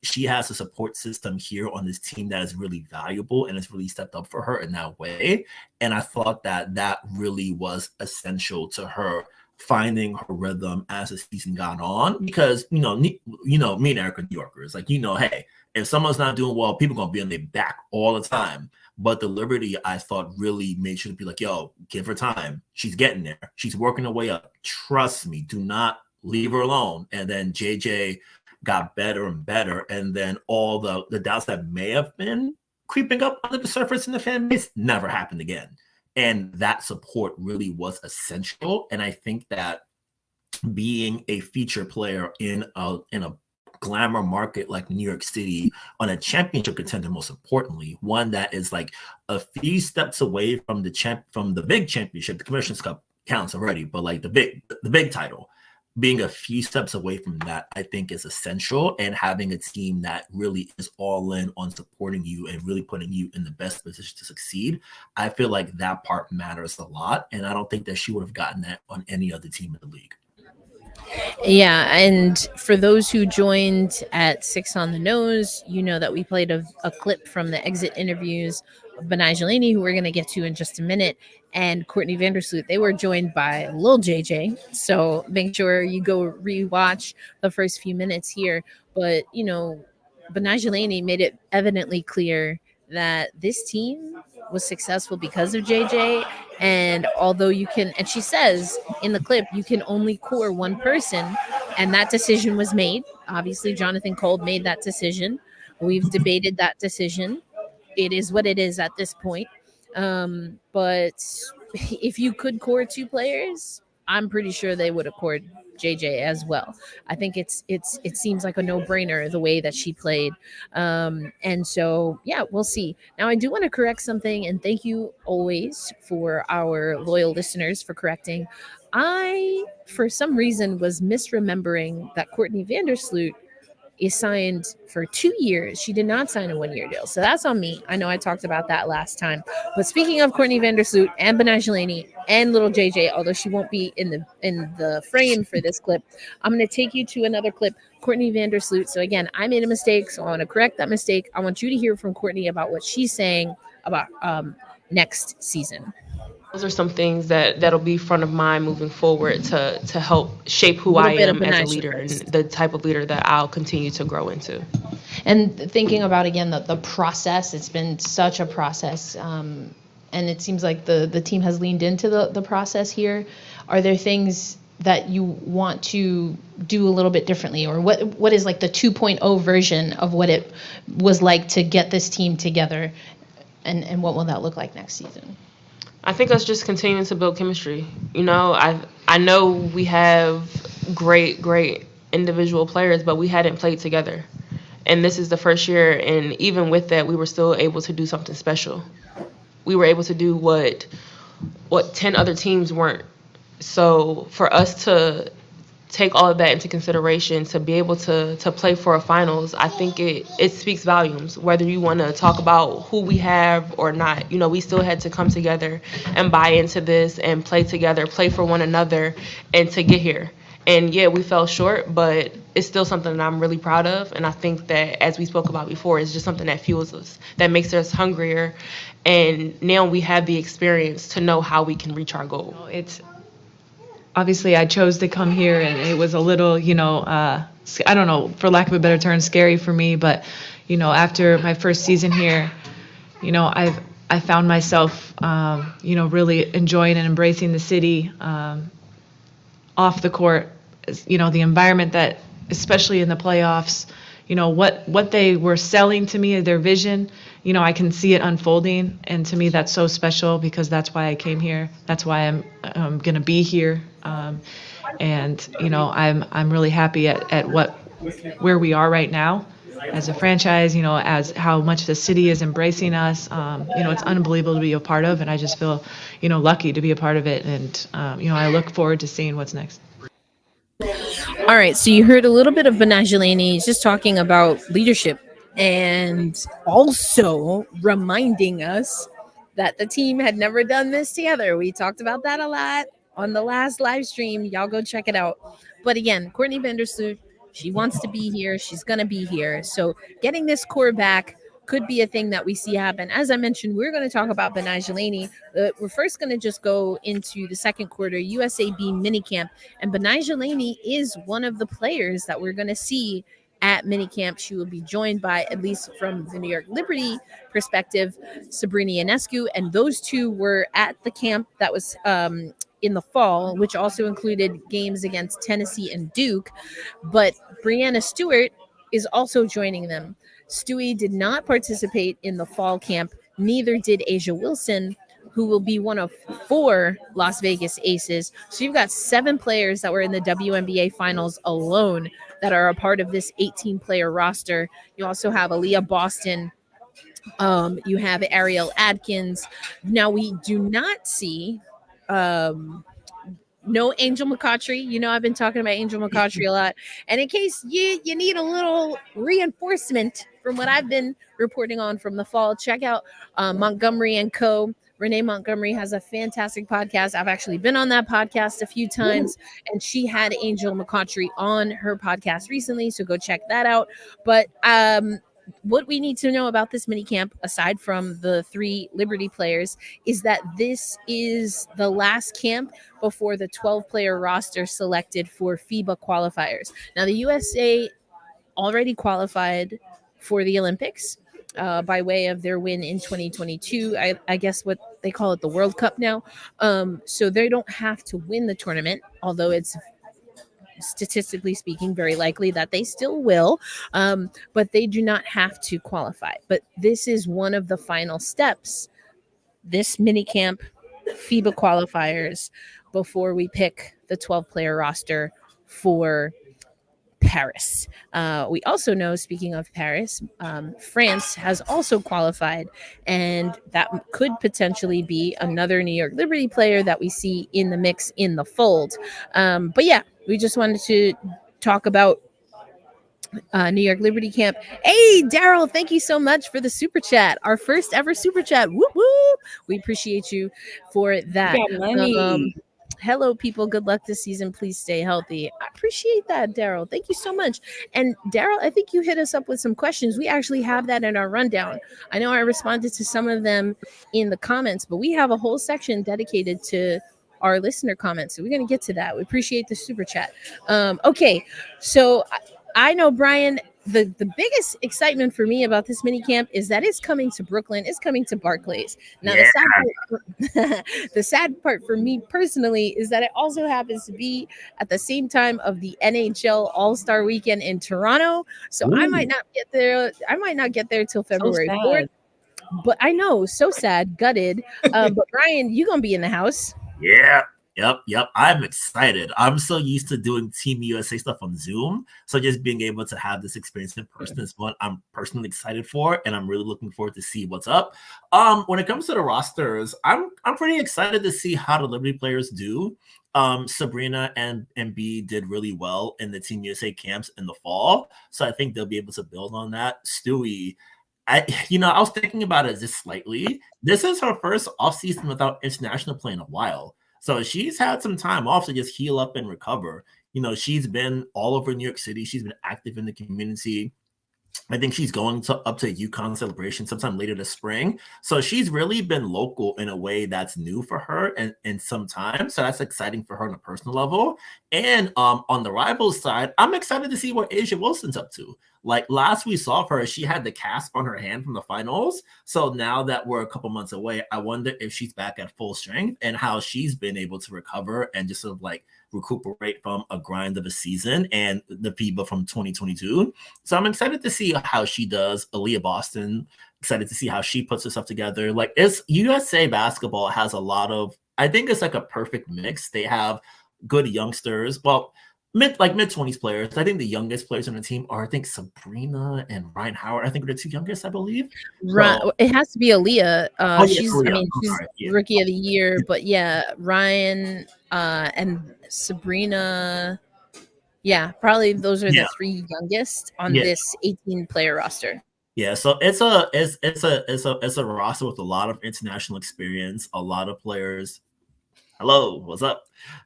she has a support system here on this team that is really valuable and has really stepped up for her in that way. And I thought that really was essential to her finding her rhythm as the season got on, because me and Eric are New Yorkers, hey, if someone's not doing well, people are gonna be on their back all the time. But the Liberty, I thought, really made sure to be like, yo, give her time. She's getting there. She's working her way up. Trust me. Do not leave her alone. And then JJ got better and better. And then all the doubts that may have been creeping up under the surface in the fan base never happened again. And that support really was essential. And I think that being a feature player in a glamour market like New York City, on a championship contender, most importantly, one that is like a few steps away from the big championship. The Commissioner's Cup counts already, but like the big title, being a few steps away from that, I think is essential. And having a team that really is all in on supporting you and really putting you in the best position to succeed, I feel like that part matters a lot. And I don't think that she would have gotten that on any other team in the league. Yeah, and for those who joined at 6 on the Nose, you know that we played a clip from the exit interviews of Benijah Laney, who we're going to get to in just a minute, and Courtney Vandersloot. They were joined by Lil JJ, so make sure you go rewatch the first few minutes here. But, Benijah Laney made it evidently clear that this team was successful because of JJ. And although and she says in the clip, you can only core one person, and that decision was made. Obviously, Jonathan Kolb made that decision. We've debated that decision. It is what it is at this point. But if you could core two players, I'm pretty sure they would have cored JJ as well. I think it seems like a no-brainer the way that she played. And so, yeah, we'll see. Now, I do want to correct something, and thank you always for our loyal listeners for correcting. I, for some reason, was misremembering that Courtney Vandersloot is signed for 2 years. She did not sign a 1-year deal. So that's on me. I know I talked about that last time. But speaking of Courtney Vandersloot and Benijah Laney and little JJ, although she won't be in the frame for this clip, I'm going to take you to another clip, Courtney Vandersloot. So again, I made a mistake, so I want to correct that mistake. I want you to hear from Courtney about what she's saying about next season. Those are some things that'll be front of mind moving forward to help shape who I am as a leader and the type of leader that I'll continue to grow into. And thinking about, again, the process, it's been such a process. And it seems like the team has leaned into the process here. Are there things that you want to do a little bit differently? Or what is like the 2.0 version of what it was like to get this team together? And what will that look like next season? I think us just continuing to build chemistry. I know we have great individual players, but we hadn't played together. And this is the first year, and even with that, we were still able to do something special. We were able to do what 10 other teams weren't. So for us to take all of that into consideration, to be able to play for a finals, I think it speaks volumes, whether you want to talk about who we have or not. We still had to come together and buy into this and play together, play for one another, and to get here. And yeah, we fell short, but it's still something that I'm really proud of. And I think that, as we spoke about before, it's just something that fuels us, that makes us hungrier. And now we have the experience to know how we can reach our goal. obviously I chose to come here, and it was a little, I don't know, for lack of a better term, scary for me. But, after my first season here, I found myself, really enjoying and embracing the city, off the court, the environment that, especially in the playoffs, what they were selling to me, their vision, I can see it unfolding. And to me, that's so special, because that's why I came here. That's why I'm going to be here. And, I'm really happy at where we are right now as a franchise, as how much the city is embracing us. It's unbelievable to be a part of, and I just feel, lucky to be a part of it. And, I look forward to seeing what's next. All right, so you heard a little bit of Benijah Laney just talking about leadership, and also reminding us that the team had never done this together. We talked about that a lot on the last live stream. Y'all go check it out. But again, Courtney Vandersloot, she wants to be here. She's going to be here. So getting this core back could be a thing that we see happen. As I mentioned, we're going to talk about Betnijah Laney. We're first going to just go into the second quarter USAB minicamp. And Betnijah Laney is one of the players that we're going to see at minicamp. She will be joined by, at least from the New York Liberty perspective, Sabrina Ionescu. And those two were at the camp that was in the fall, which also included games against Tennessee and Duke. But Brianna Stewart is also joining them. Stewie did not participate in the fall camp. Neither did Asia Wilson, who will be one of 4 Las Vegas Aces. So you've got 7 players that were in the WNBA finals alone that are a part of this 18-player roster. You also have Aaliyah Boston. You have Ariel Adkins. Now, we do not see no Angel McCautry. I've been talking about Angel McCautry a lot. And in case you need a little reinforcement from what I've been reporting on from the fall, check out Montgomery & Co. Renee Montgomery has a fantastic podcast. I've actually been on that podcast a few times, and she had Angel McCautry on her podcast recently, so go check that out. But what we need to know about this mini camp, aside from the 3 Liberty players, is that this is the last camp before the 12-player roster selected for FIBA qualifiers. Now, the USA already qualified for the Olympics by way of their win in 2022. I guess what they call it, the World Cup now. So they don't have to win the tournament, although it's statistically speaking very likely that they still will, but they do not have to qualify. But this is one of the final steps, this mini camp, FIBA qualifiers, before we pick the 12-player roster for Paris. We also know, speaking of Paris, France has also qualified, and that could potentially be another New York Liberty player that we see in the mix, in the fold. But yeah, we just wanted to talk about New York Liberty camp. Hey, Daryl, thank you so much for the super chat. Our first ever super chat. Whoop, whoop. We appreciate you for that. Hello, people. Good luck this season. Please stay healthy. I appreciate that, Daryl. Thank you so much. And Daryl, I think you hit us up with some questions. We actually have that in our rundown. I know I responded to some of them in the comments, but we have a whole section dedicated to our listener comments. So we're going to get to that. We appreciate the super chat. Okay, so I know, Brian, the biggest excitement for me about this mini camp is that it's coming to Brooklyn. It's coming to Barclays. Now, the sad part for me personally is that it also happens to be at the same time of the NHL All-Star Weekend in Toronto. So I might not get there. I might not get there till February 4th. But I know, so sad, gutted. But Brian, you're going to be in the house. Yeah. Yep. I'm excited. I'm so used to doing Team USA stuff on Zoom. So just being able to have this experience in person is what I'm personally excited for. And I'm really looking forward to see what's up. When it comes to the rosters, I'm pretty excited to see how the Liberty players do. Sabrina and B did really well in the Team USA camps in the fall. So I think they'll be able to build on that. Stewie, I was thinking about it just slightly. This is her first offseason without international play in a while. So she's had some time off to just heal up and recover. She's been all over New York City. She's been active in the community. I think she's going up to UConn celebration sometime later this spring. So she's really been local in a way that's new for her in some time. So that's exciting for her on a personal level. And on the rivals side, I'm excited to see what Asia Wilson's up to. Like last we saw her, she had the cast on her hand from the finals. So now that we're a couple months away, I wonder if she's back at full strength and how she's been able to recover and just sort of like recuperate from a grind of a season and the FIBA from 2022. So I'm excited to see how she does. Aaliyah Boston, excited to see how she puts herself together. Like it's USA basketball has a lot of, I think it's like a perfect mix. They have good youngsters. Well, mid-20s players. I think the youngest players on the team are, I think, Sabrina and Ryan Howard. I think are the two youngest, I believe. Right. So, It has to be Aaliyah. yeah, She's, Aaliyah. I mean, she's Sorry, yeah. rookie of the year, but yeah, Ryan and Sabrina. Yeah, probably those are Yeah. the three youngest on Yeah. this 18-player roster. Yeah, so it's a roster with a lot of international experience, a lot of players. Hello, what's up?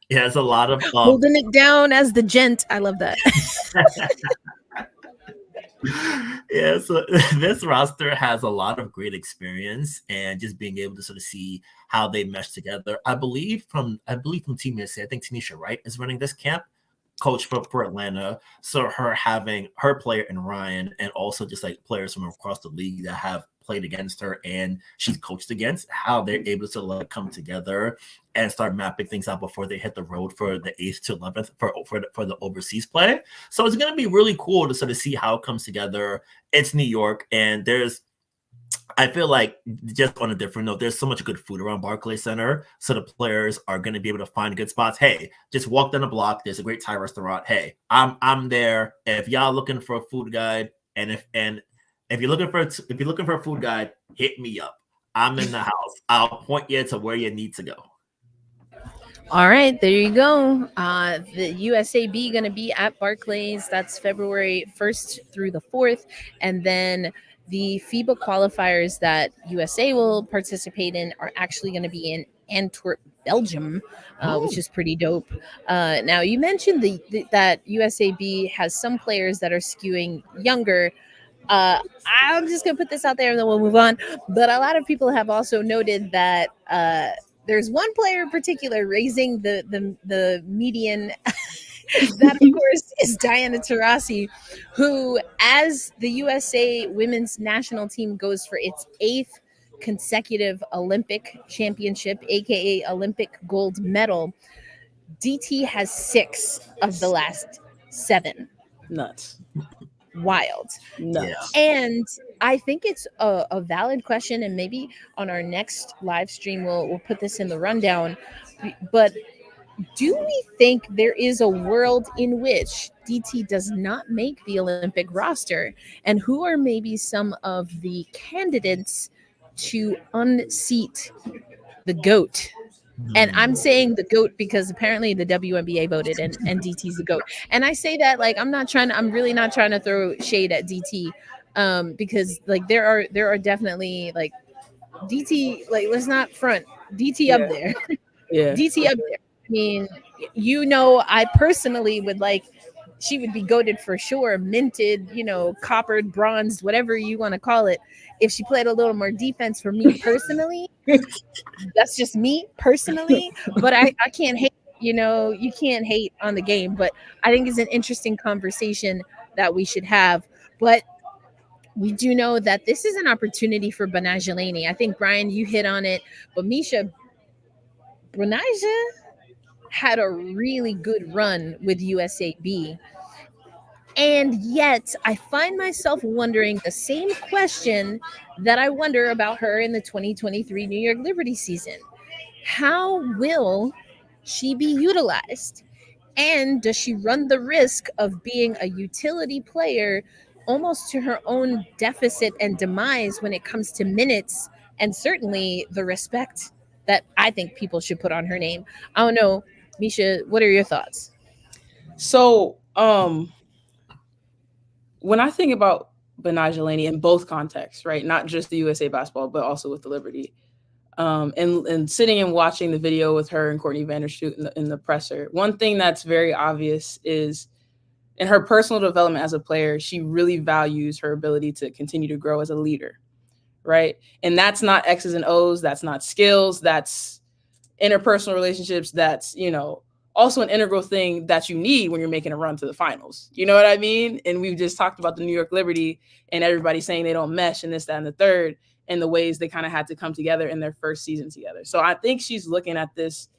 Yeah, it's a lot of Holding it down as the gent. I love that. yeah, so this roster has a lot of great experience and just being able to sort of see how they mesh together. I believe from Team USA, I think Tanisha Wright is running this camp, coach for Atlanta. So her having her player and Ryan, and also just like players from across the league that have played against her and she's coached against, how they're able to like come together and start mapping things out before they hit the road for the 8th to 11th for the overseas play. So it's going to be really cool to sort of see how it comes together. It's New York, and I feel like, just on a different note, there's so much good food around Barclays Center, so the players are going to be able to find good spots. Hey, just walk down the block. There's a great Thai restaurant. Hey, I'm there. If y'all looking for a food guide, and if you're looking for a food guide, hit me up. I'm in the house. I'll point you to where you need to go. All right, there you go. The USAB going to be at Barclays. That's February 1st through the 4th. And then the FIBA qualifiers that USA will participate in are actually going to be in Antwerp, Belgium, which is pretty dope. Now, you mentioned that USAB has some players that are skewing younger. I'm just going to put this out there and then we'll move on. But a lot of people have also noted that there's one player in particular raising the median. That, of course, is Diana Taurasi, who, as the USA women's national team goes for its 8th consecutive Olympic championship, aka Olympic gold medal, DT has 6 of the last 7. Nuts. Wild. Nuts. And I think it's a valid question, and maybe on our next live stream we'll put this in the rundown. But do we think there is a world in which DT does not make the Olympic roster? And who are maybe some of the candidates to unseat the GOAT? And I'm saying the GOAT because apparently the WNBA voted and DT's the GOAT. And I say that like I'm really not trying to throw shade at DT, because like there are definitely like DT, like let's not front DT up there. Yeah. DT up there. I mean, I personally would like, she would be goated for sure, minted, coppered, bronzed, whatever you want to call it. If she played a little more defense for me personally, that's just me personally. But I can't hate, you can't hate on the game. But I think it's an interesting conversation that we should have. But we do know that this is an opportunity for Benijah Laney. I think, Brian, you hit on it. But Misha, Benijah had a really good run with USAB. And yet I find myself wondering the same question that I wonder about her in the 2023 New York Liberty season. How will she be utilized? And does she run the risk of being a utility player almost to her own deficit and demise when it comes to minutes and certainly the respect that I think people should put on her name? I don't know. Misha, what are your thoughts? So, when I think about Betnijah Laney in both contexts, right, not just the USA basketball, but also with the Liberty, and sitting and watching the video with her and Courtney Vandersloot in the presser, one thing that's very obvious is in her personal development as a player, she really values her ability to continue to grow as a leader, right? And that's not X's and O's, that's not skills, that's interpersonal relationships, that's, you know, also an integral thing that you need when you're making a run to the finals. You know what I mean? And we've just talked about the New York Liberty and everybody saying they don't mesh and this, that, and the third, and the ways they kind of had to come together in their first season together. So I think she's looking at this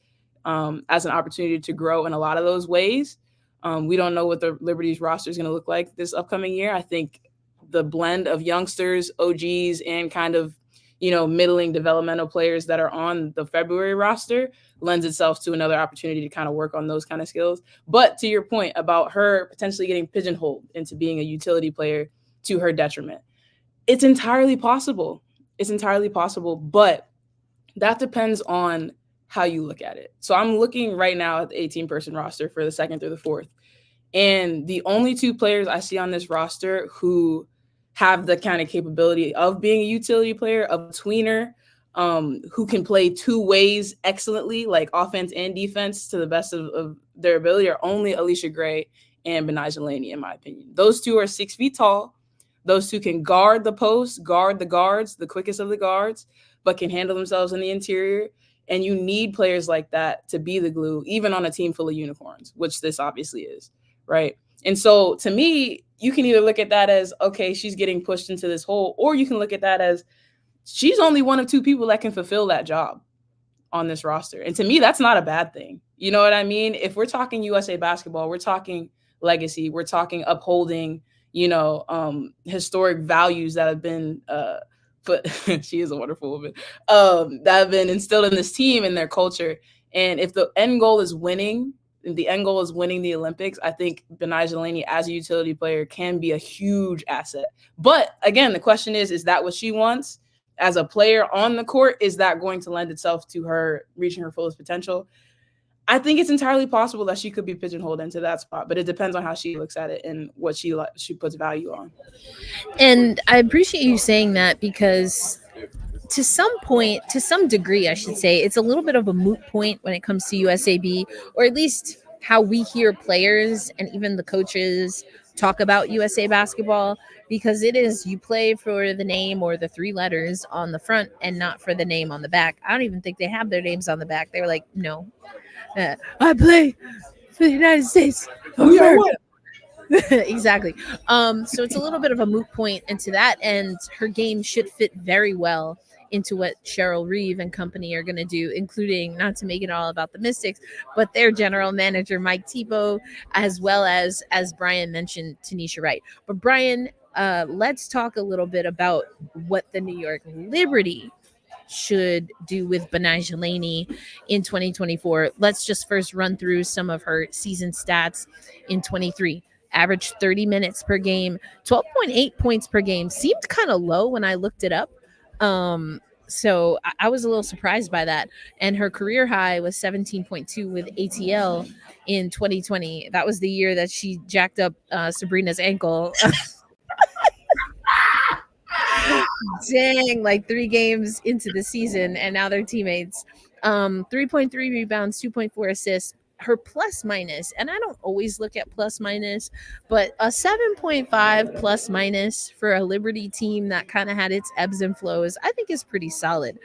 as an opportunity to grow in a lot of those ways. We don't know what the Liberty's roster is going to look like this upcoming year. I think the blend of youngsters, OGs, and kind of, you know, middling developmental players that are on the February roster lends itself to another opportunity to kind of work on those kind of skills. But to your point about her potentially getting pigeonholed into being a utility player to her detriment, it's entirely possible. It's entirely possible, but that depends on how you look at it. So I'm looking right now at the 18-person roster for the 2nd through the 4th. And the only 2 players I see on this roster who have the kind of capability of being a utility player, of a tweener, who can play 2 ways excellently, like offense and defense to the best of their ability, are only Alicia Gray and Benijah Laney, in my opinion. Those 2 are 6 feet tall. Those 2 can guard the post, guard the guards, the quickest of the guards, but can handle themselves in the interior. And you need players like that to be the glue, even on a team full of unicorns, which this obviously is, right? And so to me, you can either look at that as, okay, she's getting pushed into this hole, or you can look at that as she's only one of 2 people that can fulfill that job on this roster. And to me, that's not a bad thing. You know what I mean? If we're talking USA basketball, we're talking legacy, we're talking upholding, you know, historic values that have been but she is a wonderful woman, that have been instilled in this team and their culture. And if the end goal is winning, the Olympics, I think Benijah Laney as a utility player can be a huge asset. But again, the question is that what she wants as a player on the court? Is that going to lend itself to her reaching her fullest potential? I think it's entirely possible that she could be pigeonholed into that spot, but it depends on how she looks at it and what she puts value on. And I appreciate you saying that, because to some degree, I should say, it's a little bit of a moot point when it comes to USAB, or at least how we hear players and even the coaches talk about USA basketball, because it is, you play for the name or the 3 letters on the front and not for the name on the back. I don't even think they have their names on the back. They were like, no, I play for the United States of America. Exactly. So it's a little bit of a moot point into that, and her game should fit very well into what Cheryl Reeve and company are going to do, including, not to make it all about the Mystics, but their general manager, Mike Thibault, as well as Brian mentioned, Tanisha Wright. But Brian, let's talk a little bit about what the New York Liberty should do with Betnijah Laney in 2024. Let's just first run through some of her season stats in 23. Averaged 30 minutes per game, 12.8 points per game. Seemed kind of low when I looked it up. So I was a little surprised by that. And her career high was 17.2 with ATL in 2020. That was the year that she jacked up Sabrina's ankle. Dang, like 3 games into the season, and now they're teammates. 3.3 rebounds, 2.4 assists. Her plus minus, and I don't always look at plus minus, but a 7.5 plus minus for a Liberty team that kind of had its ebbs and flows, I think is pretty solid.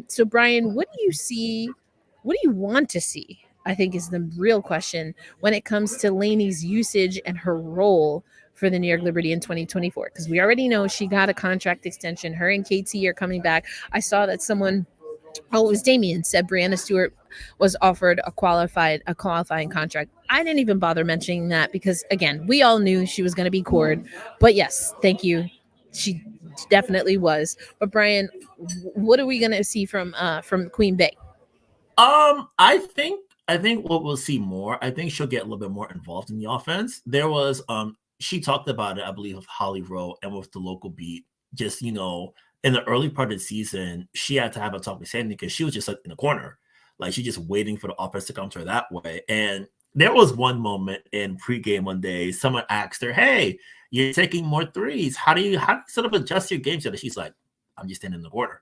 So Brian, what do you see? What do you want to see? I think is the real question when it comes to Laney's usage and her role for the New York Liberty in 2024, because we already know she got a contract extension. Her and KT are coming back. I saw that someone, it was Damien, said Brianna Stewart was offered a qualifying contract. I didn't even bother mentioning that because, again, we all knew she was going to be cored. But yes, thank you. She definitely was. But Brian, what are we going to see from Queen Bey? I think what we'll see more, I think she'll get a little bit more involved in the offense. There was she talked about it, I believe, with Holly Rowe and with the local beat. Just, you know, in the early part of the season, she had to have a talk with Sandy because she was just like in the corner. Like, she's just waiting for the offense to come to her that way. And there was one moment in pregame one day, someone asked her, hey, you're taking more threes. How do you sort of adjust your game so that she's like, I'm just standing in the corner.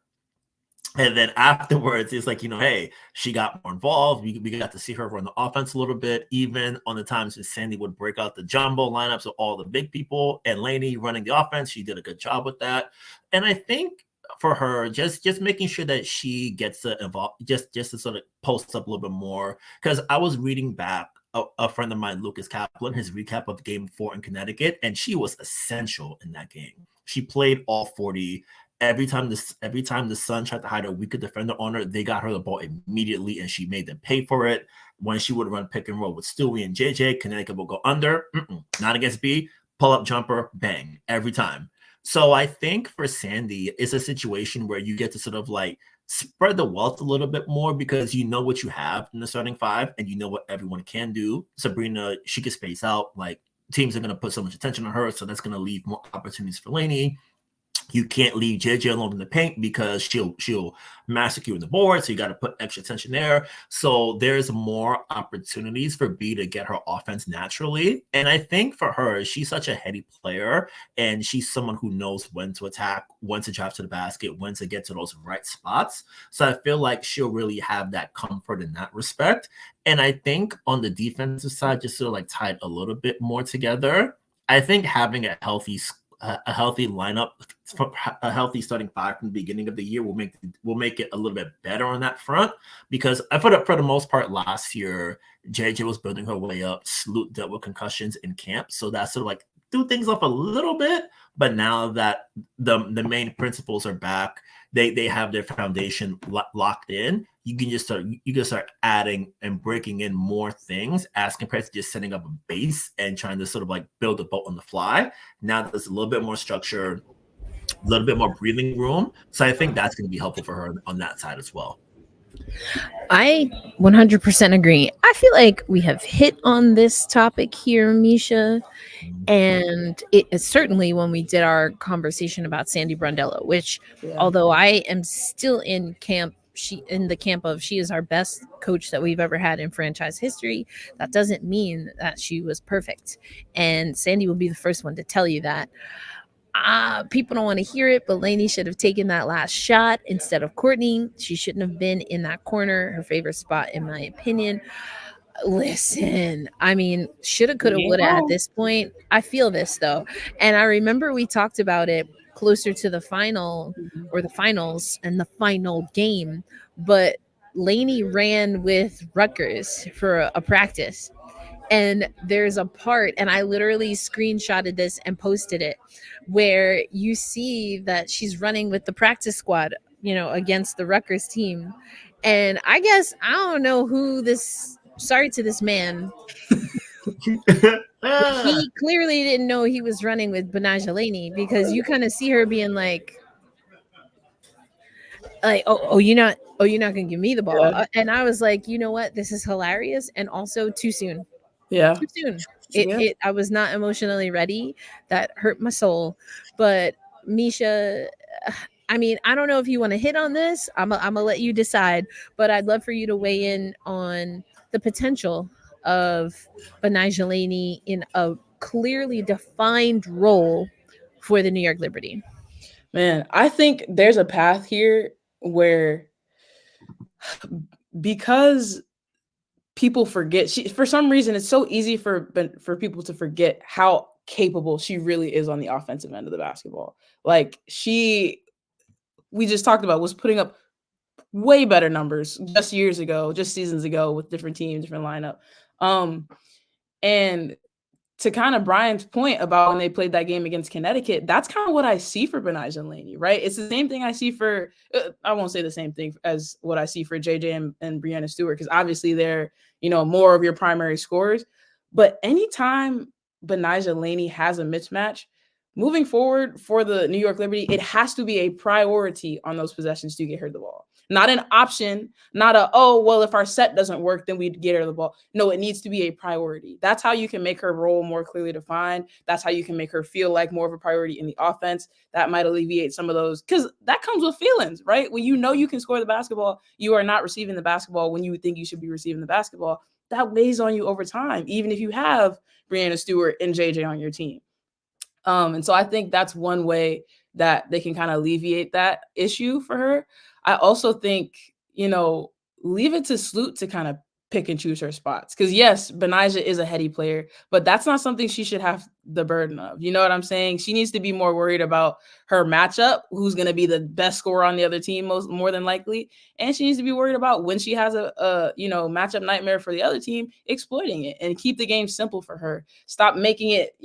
And then afterwards, it's like, hey, she got more involved. We got to see her run the offense a little bit, even on the times when Sandy would break out the jumbo lineups of all the big people and Laney running the offense. She did a good job with that. And I think for her, just making sure that she gets to involve, just to sort of post up a little bit more. Because I was reading back a friend of mine, Lucas Kaplan, his recap of Game 4 in Connecticut, and she was essential in that game. She played all 40. Every time the Sun tried to hide a weaker defender on her, they got her the ball immediately, and she made them pay for it. When she would run pick and roll with Stewie and JJ, Connecticut will go under. Not against B. Pull up jumper, bang, every time. So I think for Sandy, it's a situation where you get to sort of like spread the wealth a little bit more because you know what you have in the starting five and you know what everyone can do. Sabrina, she can space out. Like teams are going to put so much attention on her, so that's going to leave more opportunities for Laney. You can't leave JJ alone in the paint because she'll massacre you in the board. So you got to put extra attention there. So there's more opportunities for B to get her offense naturally. And I think for her, she's such a heady player and she's someone who knows when to attack, when to drive to the basket, when to get to those right spots. So I feel like she'll really have that comfort in that respect. And I think on the defensive side, just sort of like tied a little bit more together. I think having a healthy lineup, a healthy starting five from the beginning of the year will make it a little bit better on that front. Because for the most part last year, JJ was building her way up. Sloot dealt with concussions in camp, so that sort of like threw things up a little bit. But now that the main principles are back, they have their foundation locked in. You can start adding and breaking in more things as compared to just setting up a base and trying to sort of like build a boat on the fly. Now there's a little bit more structure, a little bit more breathing room. So I think that's going to be helpful for her on that side as well. I 100% agree. I feel like we have hit on this topic here, Misha. And it is certainly when we did our conversation about Sandy Brondello, which although I am still in the camp of she is our best coach that we've ever had in franchise history, that doesn't mean that she was perfect. And Sandy will be the first one to tell you that. People don't want to hear it, but Laney should have taken that last shot instead of Courtney. She shouldn't have been in that corner, her favorite spot, in my opinion. Listen, I mean, shoulda, coulda, woulda at this point. I feel this though. And I remember we talked about it closer to the final or the finals and the final game, but Laney ran with Rutgers for a practice. And there's a part, and I literally screenshotted this and posted it, where you see that she's running with the practice squad, against the Rutgers team. And I guess, I don't know who sorry to this man. He clearly didn't know he was running with Betnijah Laney, because you kind of see her being like, you're not gonna give me the ball. Yeah. And I was like, you know what? This is hilarious. And also too soon. Yeah. Too soon. I was not emotionally ready. That hurt my soul. But Misha, I mean, I don't know if you want to hit on this. I'm gonna let you decide, but I'd love for you to weigh in on the potential of Benijah Laney in a clearly defined role for the New York Liberty. Man, I think there's a path here where, because people forget, for some reason, it's so easy for people to forget how capable she really is on the offensive end of the basketball. Like we just talked about, was putting up way better numbers just seasons ago with different teams, different lineup. And to kind of Brian's point about when they played that game against Connecticut, that's kind of what I see for Benijah Laney, right? It's the same thing I see for, I won't say the same thing as what I see for JJ and Breanna Stewart, because obviously they're, more of your primary scorers. But anytime Benijah Laney has a mismatch, moving forward for the New York Liberty, it has to be a priority on those possessions to get her the ball. Not an option, not if our set doesn't work, then we'd get her the ball. No, it needs to be a priority. That's how you can make her role more clearly defined. That's how you can make her feel like more of a priority in the offense. That might alleviate some of those, because that comes with feelings, right? When you can score the basketball, you are not receiving the basketball when you think you should be receiving the basketball. That weighs on you over time, even if you have Breanna Stewart and JJ on your team. And so I think that's one way that they can kind of alleviate that issue for her. I also think, leave it to Sloot to kind of pick and choose her spots. Because yes, Benijah is a heady player, but that's not something she should have the burden of. You know what I'm saying? She needs to be more worried about her matchup, who's going to be the best scorer on the other team, more than likely. And she needs to be worried about when she has a matchup nightmare for the other team, exploiting it and keep the game simple for her. Stop making it,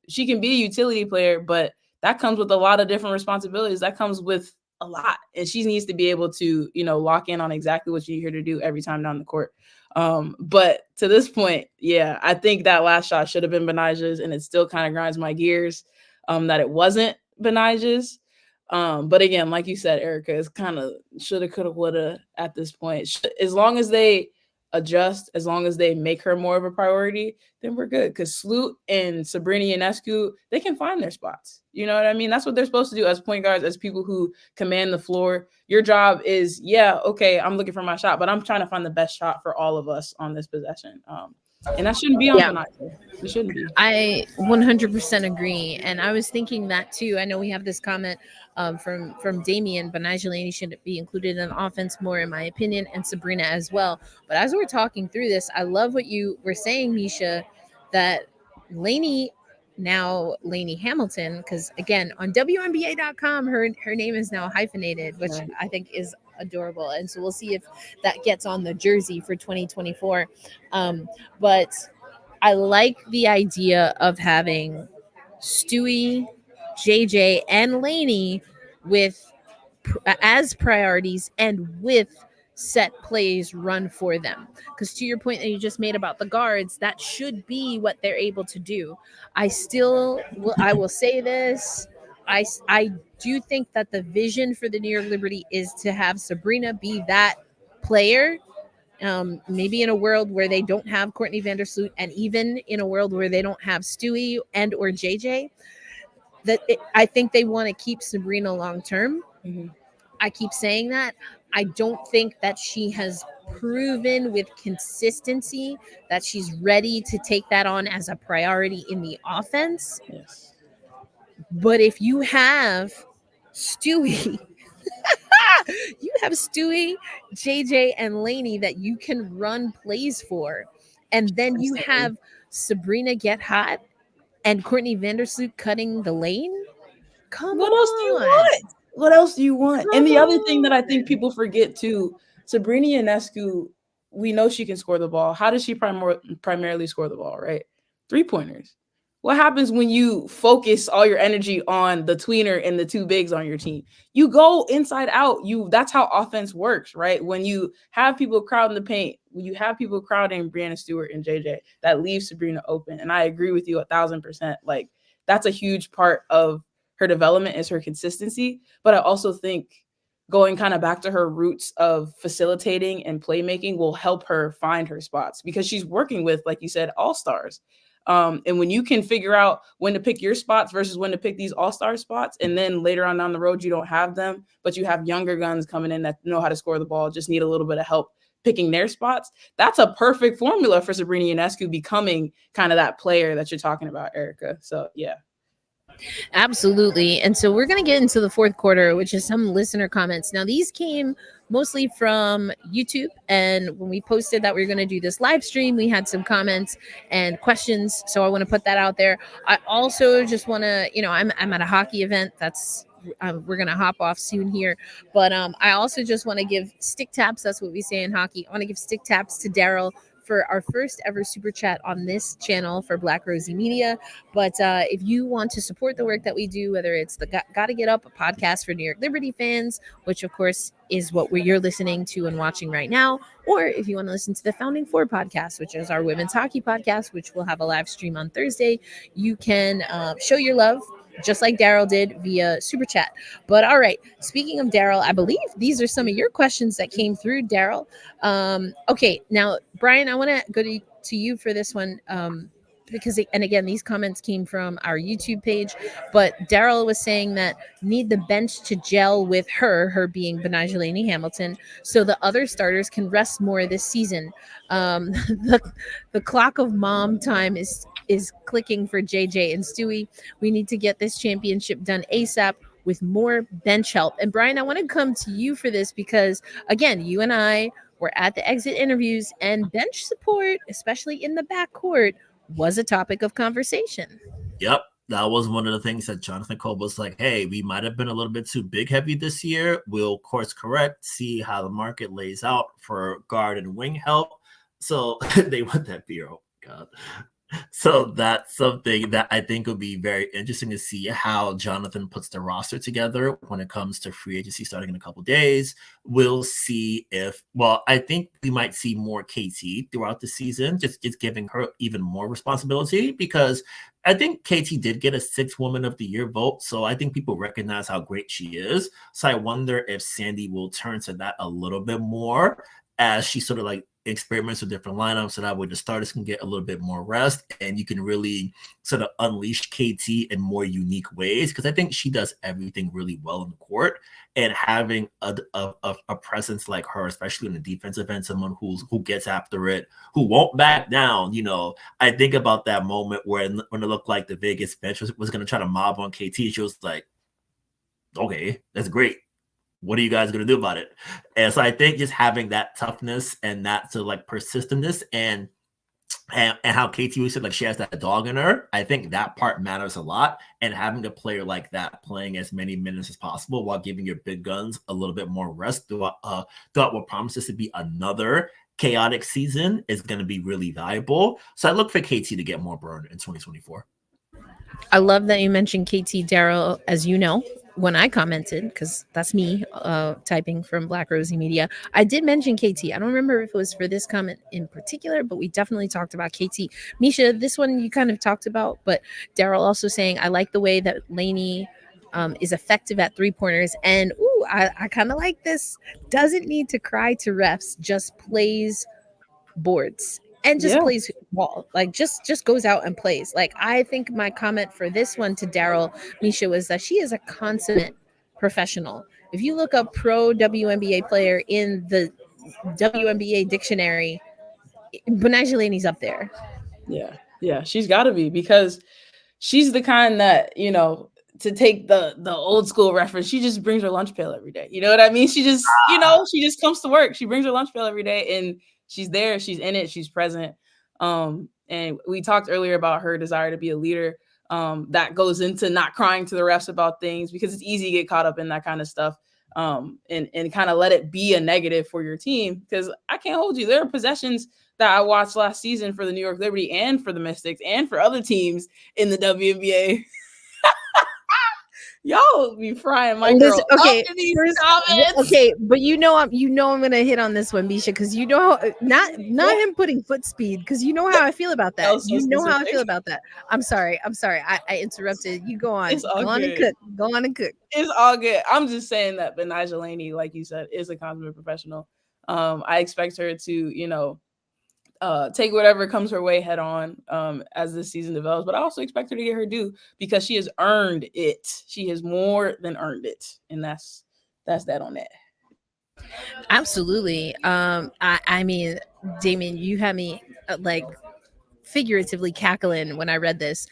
she can be a utility player, but that comes with a lot of different responsibilities. That comes with a lot. And she needs to be able to, lock in on exactly what you're here to do every time down the court. But to this point, yeah, I think that last shot should have been Benijah's, and it still kind of grinds my gears that it wasn't Benijah's. But again, like you said, Erica, it's kind of shoulda, coulda, woulda at this point. As long as they adjust, as long as they make her more of a priority, then we're good. Because Sloot and Sabrina Ionescu, they can find their spots. You know what I mean? That's what they're supposed to do as point guards, as people who command the floor. Your job is, okay, I'm looking for my shot, but I'm trying to find the best shot for all of us on this possession. And that shouldn't be on Benijah. It shouldn't be. I 100% agree. And I was thinking that too. I know we have this comment from Damian. Benijah Laney should be included in offense more, in my opinion, and Sabrina as well. But as we're talking through this, I love what you were saying, Misha, that Laney, now Laney-Hamilton, because again, on WNBA.com, her name is now hyphenated, which I think is adorable. And so we'll see if that gets on the jersey for 2024. But I like the idea of having Stewie, JJ, and Laney as priorities and with set plays run for them. Because to your point that you just made about the guards, that should be what they're able to do. I will say this. I do think that the vision for the New York Liberty is to have Sabrina be that player. Maybe in a world where they don't have Courtney Vandersloot, and even in a world where they don't have Stewie and or JJ, I think they want to keep Sabrina long term. Mm-hmm. I keep saying that. I don't think that she has proven with consistency that she's ready to take that on as a priority in the offense. Yes. But if you have Stewie, JJ, and Laney that you can run plays for, and then you have Sabrina get hot and Courtney Vandersloot cutting the lane. What else do you want? What else do you want? And the other thing that I think people forget too, Sabrina Ionescu, we know she can score the ball. How does she primarily score the ball, right? 3-pointers. What happens when you focus all your energy on the tweener and the two bigs on your team? You go inside out. That's how offense works, right? When you have people crowding the paint, when you have people crowding Breanna Stewart and JJ, that leaves Sabrina open. And I agree with you 1,000%. Like, that's a huge part of her development is her consistency. But I also think going kind of back to her roots of facilitating and playmaking will help her find her spots, because she's working with, like you said, all-stars. And when you can figure out when to pick your spots versus when to pick these all-star spots, and then later on down the road, you don't have them, but you have younger guns coming in that know how to score the ball, just need a little bit of help picking their spots. That's a perfect formula for Sabrina Ionescu becoming kind of that player that you're talking about, Erica. So, yeah. Absolutely. And so we're going to get into the fourth quarter, which is some listener comments. Now, these came mostly from YouTube. And when we posted that we were going to do this live stream, we had some comments and questions. So I want to put that out there. I also just want to, I'm at a hockey event. We're going to hop off soon here. But I also just want to give stick taps. That's what we say in hockey. I want to give stick taps to Daryl for our first ever super chat on this channel for Black Rosie Media. But if you want to support the work that we do, whether it's the Gotta Get Up, a podcast for New York Liberty fans, which of course is what you're listening to and watching right now, or if you want to listen to the Founding Four podcast, which is our women's hockey podcast, which will have a live stream on Thursday, you can show your love just like Daryl did via super chat. But all right, speaking of Daryl, I believe these are some of your questions that came through, Daryl. Okay, now Brian, I want to go to you for this one, because, and again, these comments came from our YouTube page, but Daryl was saying that need the bench to gel with her being Benijah Laney-Hamilton, so the other starters can rest more this season. The clock of mom time is clicking for JJ and Stewie. We need to get this championship done ASAP. with more bench help. And Brian, I want to come to you for this because, again, you and I were at the exit interviews, and bench support, especially in the backcourt, was a topic of conversation. Yep. That was one of the things that Jonathan Cole was like, hey, we might have been a little bit too big heavy this year. We'll course correct, see how the market lays out for guard and wing help. So they want that beer. Oh, God. So that's something that I think would be very interesting to see how Jonathan puts the roster together when it comes to free agency starting in a couple days. We'll see I think we might see more KT throughout the season, just giving her even more responsibility, because I think KT did get a 6th Woman of the Year vote. So I think people recognize how great she is. So I wonder if Sandy will turn to that a little bit more as she sort of like experiments with different lineups, so that way the starters can get a little bit more rest and you can really sort of unleash KT in more unique ways, because I think she does everything really well in the court, and having a presence like her, especially in the defensive end, someone who gets after it, who won't back down. I think about that moment when it looked like the Vegas bench was going to try to mob on KT. She was like, okay, that's great. What are you guys going to do about it? And so I think just having that toughness and that sort of like persistentness and how KT said, like, she has that dog in her, I think that part matters a lot. And having a player like that playing as many minutes as possible while giving your big guns a little bit more rest throughout what promises to be another chaotic season is going to be really valuable. So I look for KT to get more burn in 2024. I love that you mentioned KT, Daryl. As you know, when I commented, because that's me typing from Black Rosie Media, I did mention KT. I don't remember if it was for this comment in particular, but we definitely talked about KT. Misha, this one you kind of talked about, but Daryl also saying, I like the way that Laney is effective at 3-pointers. And I kind of like this. Doesn't need to cry to refs, just plays boards. And just plays ball, like just goes out and plays. Like, I think my comment for this one to Daryl, Misha, was that she is a consummate professional. If you look up pro WNBA player in the WNBA dictionary, Benijah Laney's up there. Yeah, she's got to be, because she's the kind that, to take the old school reference, she just brings her lunch pail every day. You know what I mean? She just, she just comes to work. She brings her lunch pail every day, and she's there, she's in it, she's present. And we talked earlier about her desire to be a leader. That goes into not crying to the refs about things, because it's easy to get caught up in that kind of stuff, and kind of let it be a negative for your team. Because I can't hold you. There are possessions that I watched last season for the New York Liberty and for the Mystics and for other teams in the WNBA. Y'all be frying my girl up in these comments. Okay, but I'm gonna hit on this one, Misha, because not him putting foot speed, because you know how I feel about that. How I feel about that. I'm sorry. I interrupted. You go on. Go on and cook. It's all good. I'm just saying that Benijah Laney, like you said, is a consummate professional. I expect her to, take whatever comes her way head on as this season develops. But I also expect her to get her due, because she has earned it. She has more than earned it. And that's that on that. Absolutely. I mean, Damien, you had me figuratively cackling when I read this.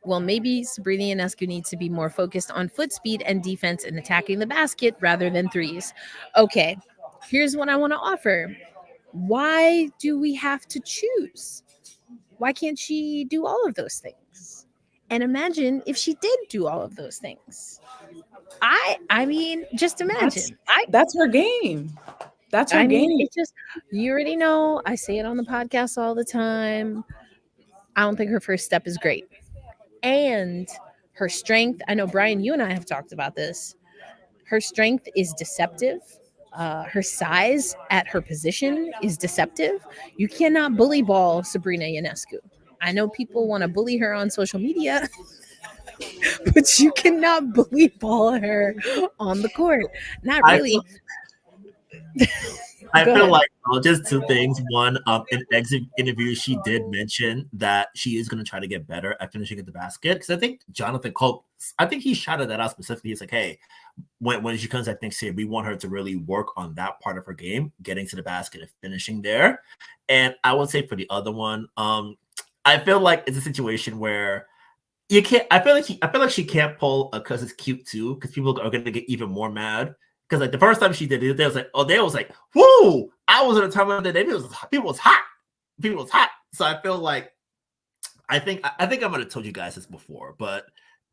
Well, maybe Sabrina Ionescu needs to be more focused on foot speed and defense and attacking the basket rather than threes. Okay, here's what I want to offer. Why do we have to choose? Why can't she do all of those things? And imagine if she did do all of those things. I mean, just imagine. That's her game. That's her game. It's just, you already know, I say it on the podcast all the time. I don't think her first step is great. And her strength, I know, Brian, you and I have talked about this. Her strength is deceptive. Her size at her position is deceptive. You cannot bully ball Sabrina Ionescu. I know people want to bully her on social media, but you cannot bully ball her on the court. Not really. I feel like just two things. One, in exit interview, she did mention that she is going to try to get better at finishing at the basket. Because I think Jonathan Cole, I think he shouted that out specifically. He's like, hey, when she comes, I think, say, we want her to really work on that part of her game, getting to the basket and finishing there. And I would say for the other one, I feel like it's a situation where You can't. I feel like she can't pull because it's cute too. Because people are gonna get even more mad. Because like the first time she did it, they was like, whoa! I was at a time of the day. People was hot. People was hot. So I feel like I think I might have told you guys this before, but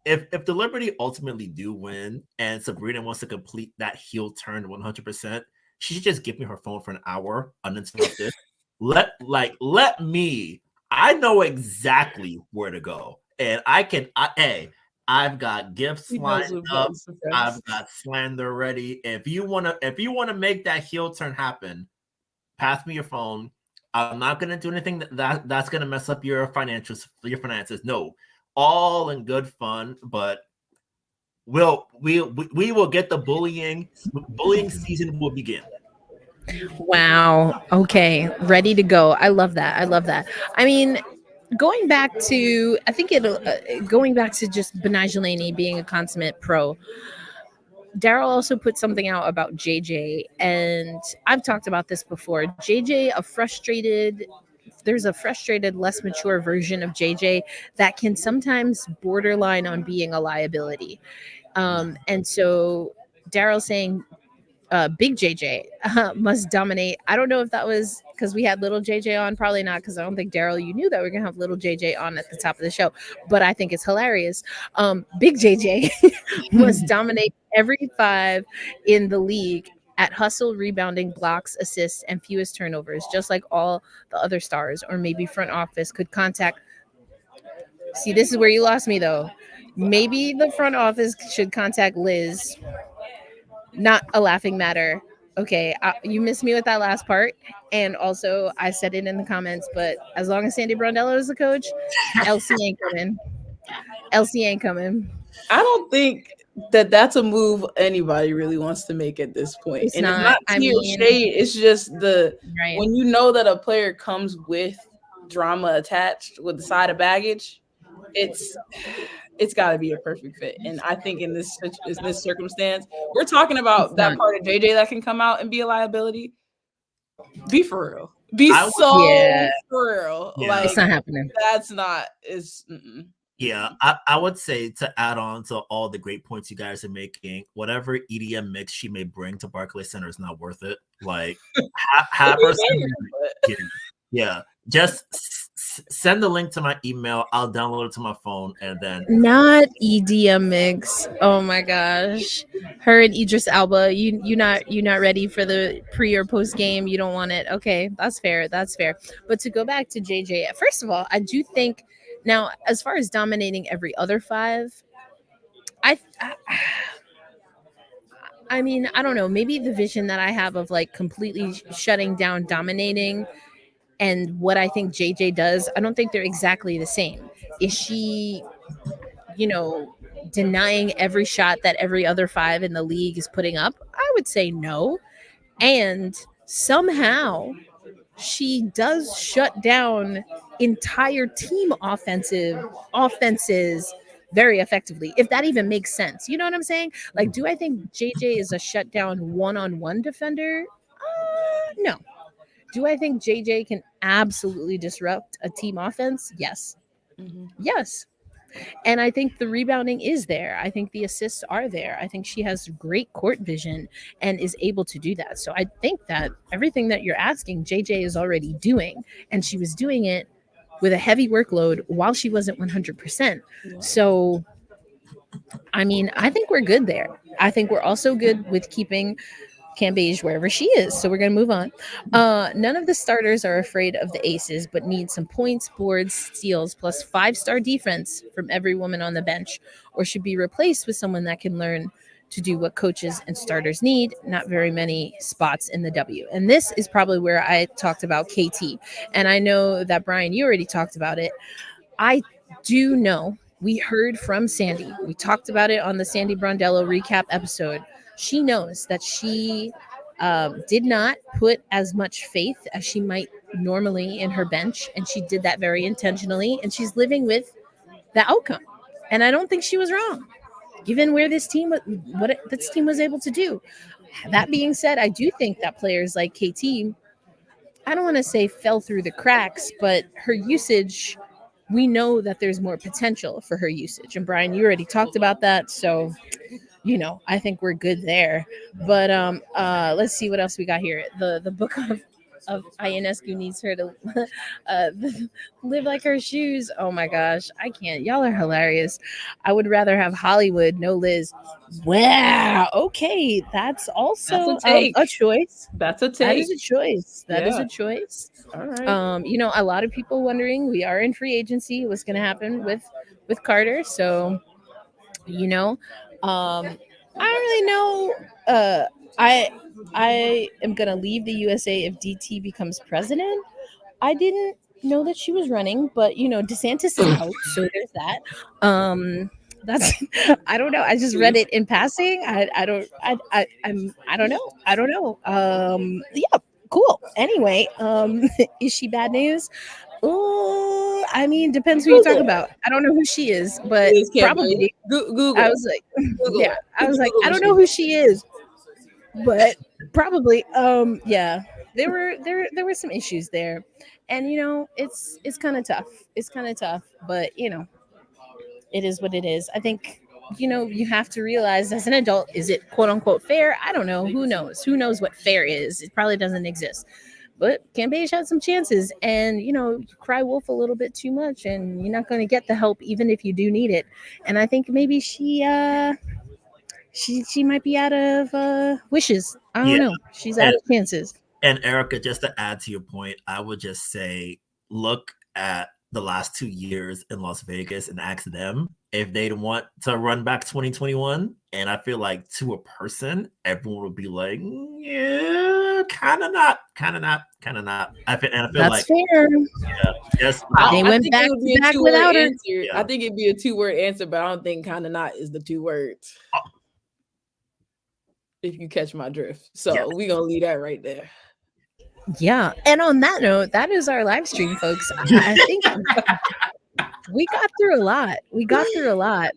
if the Liberty ultimately do win and Sabrina wants to complete that heel turn 100%, she should just give me her phone for an hour uninterrupted. let me. I know exactly where to go. And I've got gifts lined up. I've got slander ready. If you wanna make that heel turn happen, pass me your phone. I'm not gonna do anything that's gonna mess up your finances. No, all in good fun. But we will get the bullying. Bullying season will begin. Wow. Okay. Ready to go. I love that. I love that. I mean, going back to, I think going back to just Benijah Laney being a consummate pro. Daryl also put something out about JJ, and I've talked about this before. JJ, there's a frustrated, less mature version of JJ that can sometimes borderline on being a liability. And so Daryl saying big JJ must dominate. I don't know if that was because we had little JJ on. Probably not, because I don't think, Daryl, you knew that we are going to have little JJ on at the top of the show. But I think it's hilarious. Big JJ must dominate every 5 in the league at hustle, rebounding, blocks, assists, and fewest turnovers, just like all the other stars. Or maybe front office could contact. See, this is where you lost me, though. Maybe the front office should contact Liz. Not a laughing matter. Okay, you missed me with that last part. And also, I said it in the comments, but as long as Sandy Brondello is the coach, LC ain't coming. LC ain't coming. I don't think that's a move anybody really wants to make at this point. It's and not, it's not shade. It's just right. When you know that a player comes with drama attached with the side of baggage, it's got to be a perfect fit. And I think in this circumstance, we're talking about that part of JJ that can come out and be a liability. Be for real. For real. Yeah. Like, it's not happening. That's not. Yeah, I would say, to add on to all the great points you guys are making, whatever EDM mix she may bring to Barclays Center is not worth it. Like, have her yeah. Just send the link to my email. I'll download it to my phone, and then not EDM mix. Oh my gosh, her and Idris Elba. You not ready for the pre or post game? You don't want it. Okay, that's fair. That's fair. But to go back to JJ, first of all, I do think now, as far as dominating every other 5, I mean, I don't know. Maybe the vision that I have of like completely shutting down, dominating, and what I think JJ does, I don't think they're exactly the same. Is she, denying every shot that every other 5 in the league is putting up? I would say no. And somehow she does shut down entire team offenses very effectively, if that even makes sense. You know what I'm saying? Like, do I think JJ is a shutdown one-on-one defender? No. Do I think JJ can absolutely disrupt a team offense? Yes. Mm-hmm. Yes. And I think the rebounding is there. I think the assists are there. I think she has great court vision and is able to do that. So I think that everything that you're asking, JJ is already doing. And she was doing it with a heavy workload while she wasn't 100%. So, I mean, I think we're good there. I think we're also good with keeping Cambage wherever she is. So we're going to move on. None of the starters are afraid of the aces, but need some points, boards, steals, plus 5-star defense from every woman on the bench, or should be replaced with someone that can learn to do what coaches and starters need. Not very many spots in the W. And this is probably where I talked about KT. And I know that, Brian, you already talked about it. I do know, we heard from Sandy. We talked about it on the Sandy Brondello recap episode. She knows that she did not put as much faith as she might normally in her bench, and she did that very intentionally, and she's living with the outcome. And I don't think she was wrong, given where this team was able to do. That being said, I do think that players like KT, I don't want to say fell through the cracks, but her usage we know that there's more potential for her usage. And Brian, you already talked about that, so I think we're good there. But let's see what else we got here. The book of Ionescu needs her to live like her shoes. Oh my gosh, I can't. Y'all are hilarious. I would rather have Hollywood, no Liz. Wow. Okay, that's also That's a take. a choice. That's a take. That is a choice. That is Yeah. a choice. All right. A lot of people wondering, we are in free agency. What's going to happen with Carter? So, I don't really know. I am gonna leave the USA if DT becomes president. I didn't know that she was running, but DeSantis is out, so there's that. That's I don't know. I just read it in passing. I don't know. Yeah, cool. Anyway, is she bad news? Oh, I mean, depends who you talk about. I don't know who she is, but probably Google. I was like, Google. yeah, I was like, I don't know who she is, but probably, yeah, there were some issues there, and it's kind of tough. It's kind of tough, but it is what it is. I think you have to realize as an adult, is it quote unquote fair? I don't know. Who knows? Who knows what fair is? It probably doesn't exist. But Cambage had some chances, and you cry wolf a little bit too much, and you're not going to get the help even if you do need it. And I think maybe she might be out of wishes. I don't know. She's out of chances. And Erica, just to add to your point, I would just say, look at the last 2 years in Las Vegas and ask them if they'd want to run back 2021. And I feel like to a person, everyone would be like, yeah, kind of not. I feel That's like fair. Yeah, yes. They went back to back without her. Yeah. I think it'd be a 2-word answer, but I don't think kind of not is the 2 words. If you catch my drift. So we're going to leave that right there. Yeah. And on that note, that is our live stream, folks. I think we got through a lot.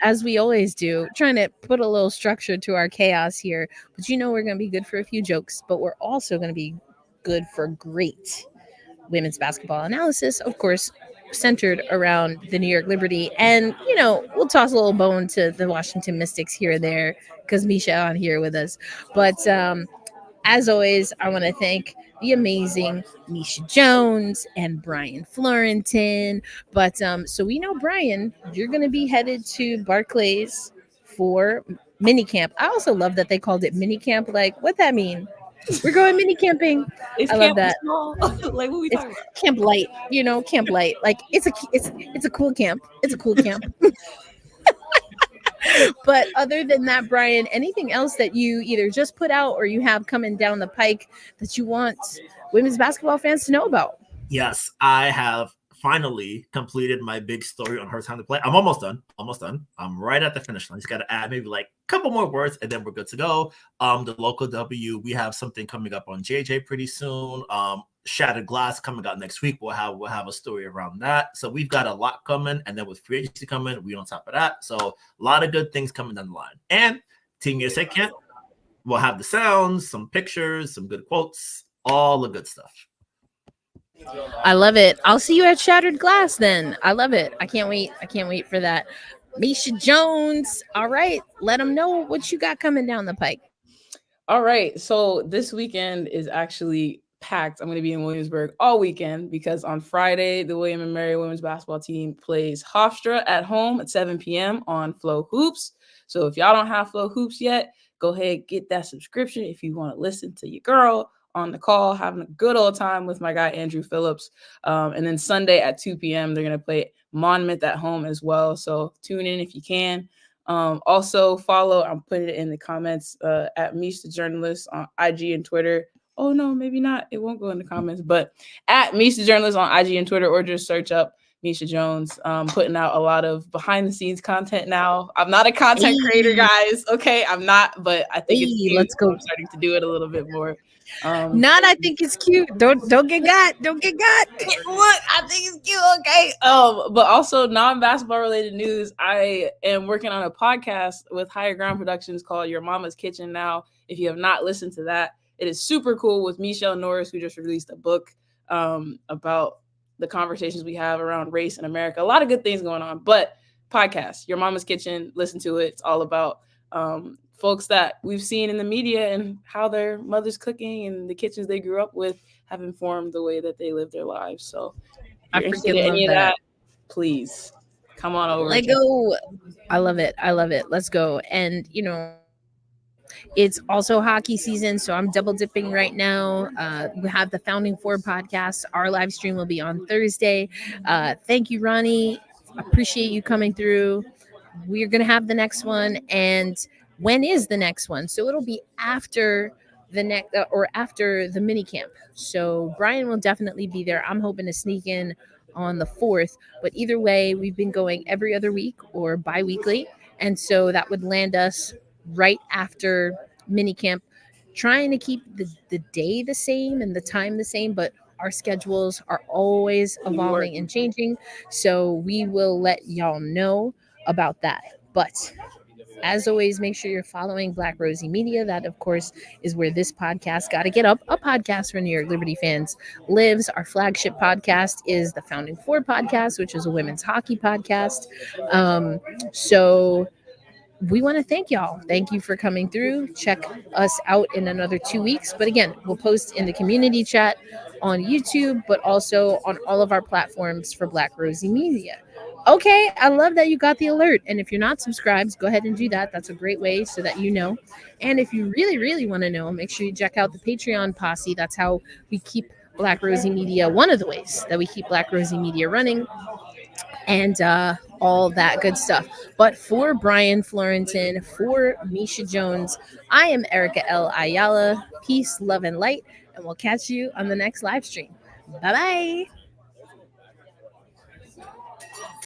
As we always do, trying to put a little structure to our chaos here. But we're going to be good for a few jokes, but we're also going to be good for great women's basketball analysis, of course, centered around the New York Liberty. And, we'll toss a little bone to the Washington Mystics here and there because Misha on here with us. But as always, I want to thank the amazing Misha Jones and Brian Florentin. But so we know, Brian, you're going to be headed to Barclays for mini camp. I also love that they called it mini camp. Like, what that mean? We're going mini camping. I love that. Like, what we talking about? Camp light, camp light. Like it's a cool camp. It's a cool camp. But other than that, Brian, anything else that you either just put out or you have coming down the pike that you want women's basketball fans to know about? Yes, I have finally completed my big story on Her Time to Play. I'm almost done. I'm right at the finish line. Just got to add maybe like a couple more words and then we're good to go. The local W, we have something coming up on JJ pretty soon. Shattered Glass coming out next week. We'll have a story around that. So we've got a lot coming, and then with free agency coming, we on top of that. So a lot of good things coming down the line. And Team USA Camp, we'll have the sounds, some pictures, some good quotes, all the good stuff. I love it. I'll see you at Shattered Glass then. I love it. I can't wait for that. Misha Jones. All right. Let them know what you got coming down the pike. All right. So this weekend is actually packed. I'm going to be in Williamsburg all weekend because on Friday, the William & Mary women's basketball team plays Hofstra at home at 7 p.m. on Flow Hoops. So if y'all don't have Flow Hoops yet, go ahead, get that subscription if you want to listen to your girl on the call, having a good old time with my guy, Andrew Phillips. And then Sunday at 2 p.m., they're going to play Monmouth at home as well. So tune in if you can. Also follow, I'm putting it in the comments, at Misha Journalist on IG and Twitter. Oh, no, maybe not. It won't go in the comments, but at Misha Journalist on IG and Twitter, or just search up Misha Jones, putting out a lot of behind the scenes content now. I'm not a content creator, guys. Okay, I'm not, but I think it's cute. Let's go. I'm starting to do it a little bit more. I think it's cute. Don't get got. Don't get got. What? I think it's cute. Okay. But also non-basketball related news. I am working on a podcast with Higher Ground Productions called Your Mama's Kitchen now. If you have not listened to that, it is super cool with Michelle Norris, who just released a book about the conversations we have around race in America. A lot of good things going on. But podcast, Your Mama's Kitchen, listen to it. It's all about folks that we've seen in the media and how their mother's cooking and the kitchens they grew up with have informed the way that they live their lives. So I if you're interested freaking in love any of that. that, please come on over. Let go. I love it. I love it. Let's go. And, you know, it's also hockey season, so I'm double dipping right now. We have the Founding Four podcast. Our live stream will be on Thursday. Thank you, Ronnie. Appreciate you coming through. We're going to have the next one. And when is the next one? So it'll be after the next or after the mini camp. So Brian will definitely be there. I'm hoping to sneak in on the 4th. But either way, we've been going every other week or bi-weekly. And so that would land us right after minicamp, trying to keep the day the same and the time the same, but our schedules are always evolving and changing. So we will let y'all know about that. But as always, make sure you're following Black Rosie Media. That, of course, is where this podcast, Gotta Get Up, a podcast for New York Liberty fans, lives. Our flagship podcast is the Founding Four podcast, which is a women's hockey podcast. So we want to thank y'all. Thank you for coming through. Check us out in another 2 weeks. But again, we'll post in the community chat on YouTube, but also on all of our platforms for Black Rosie Media. Okay, I love that you got the alert. And if you're not subscribed, go ahead and do that. That's a great way so that you know. And if you really, really want to know, make sure you check out the Patreon posse. That's how we keep Black Rosie Media, one of the ways that we keep Black Rosie Media running, and all that good stuff. But for Brian Florentin, for Misha Jones, I am Erica L. Ayala. Peace, love, and light. And we'll catch you on the next live stream. Bye-bye.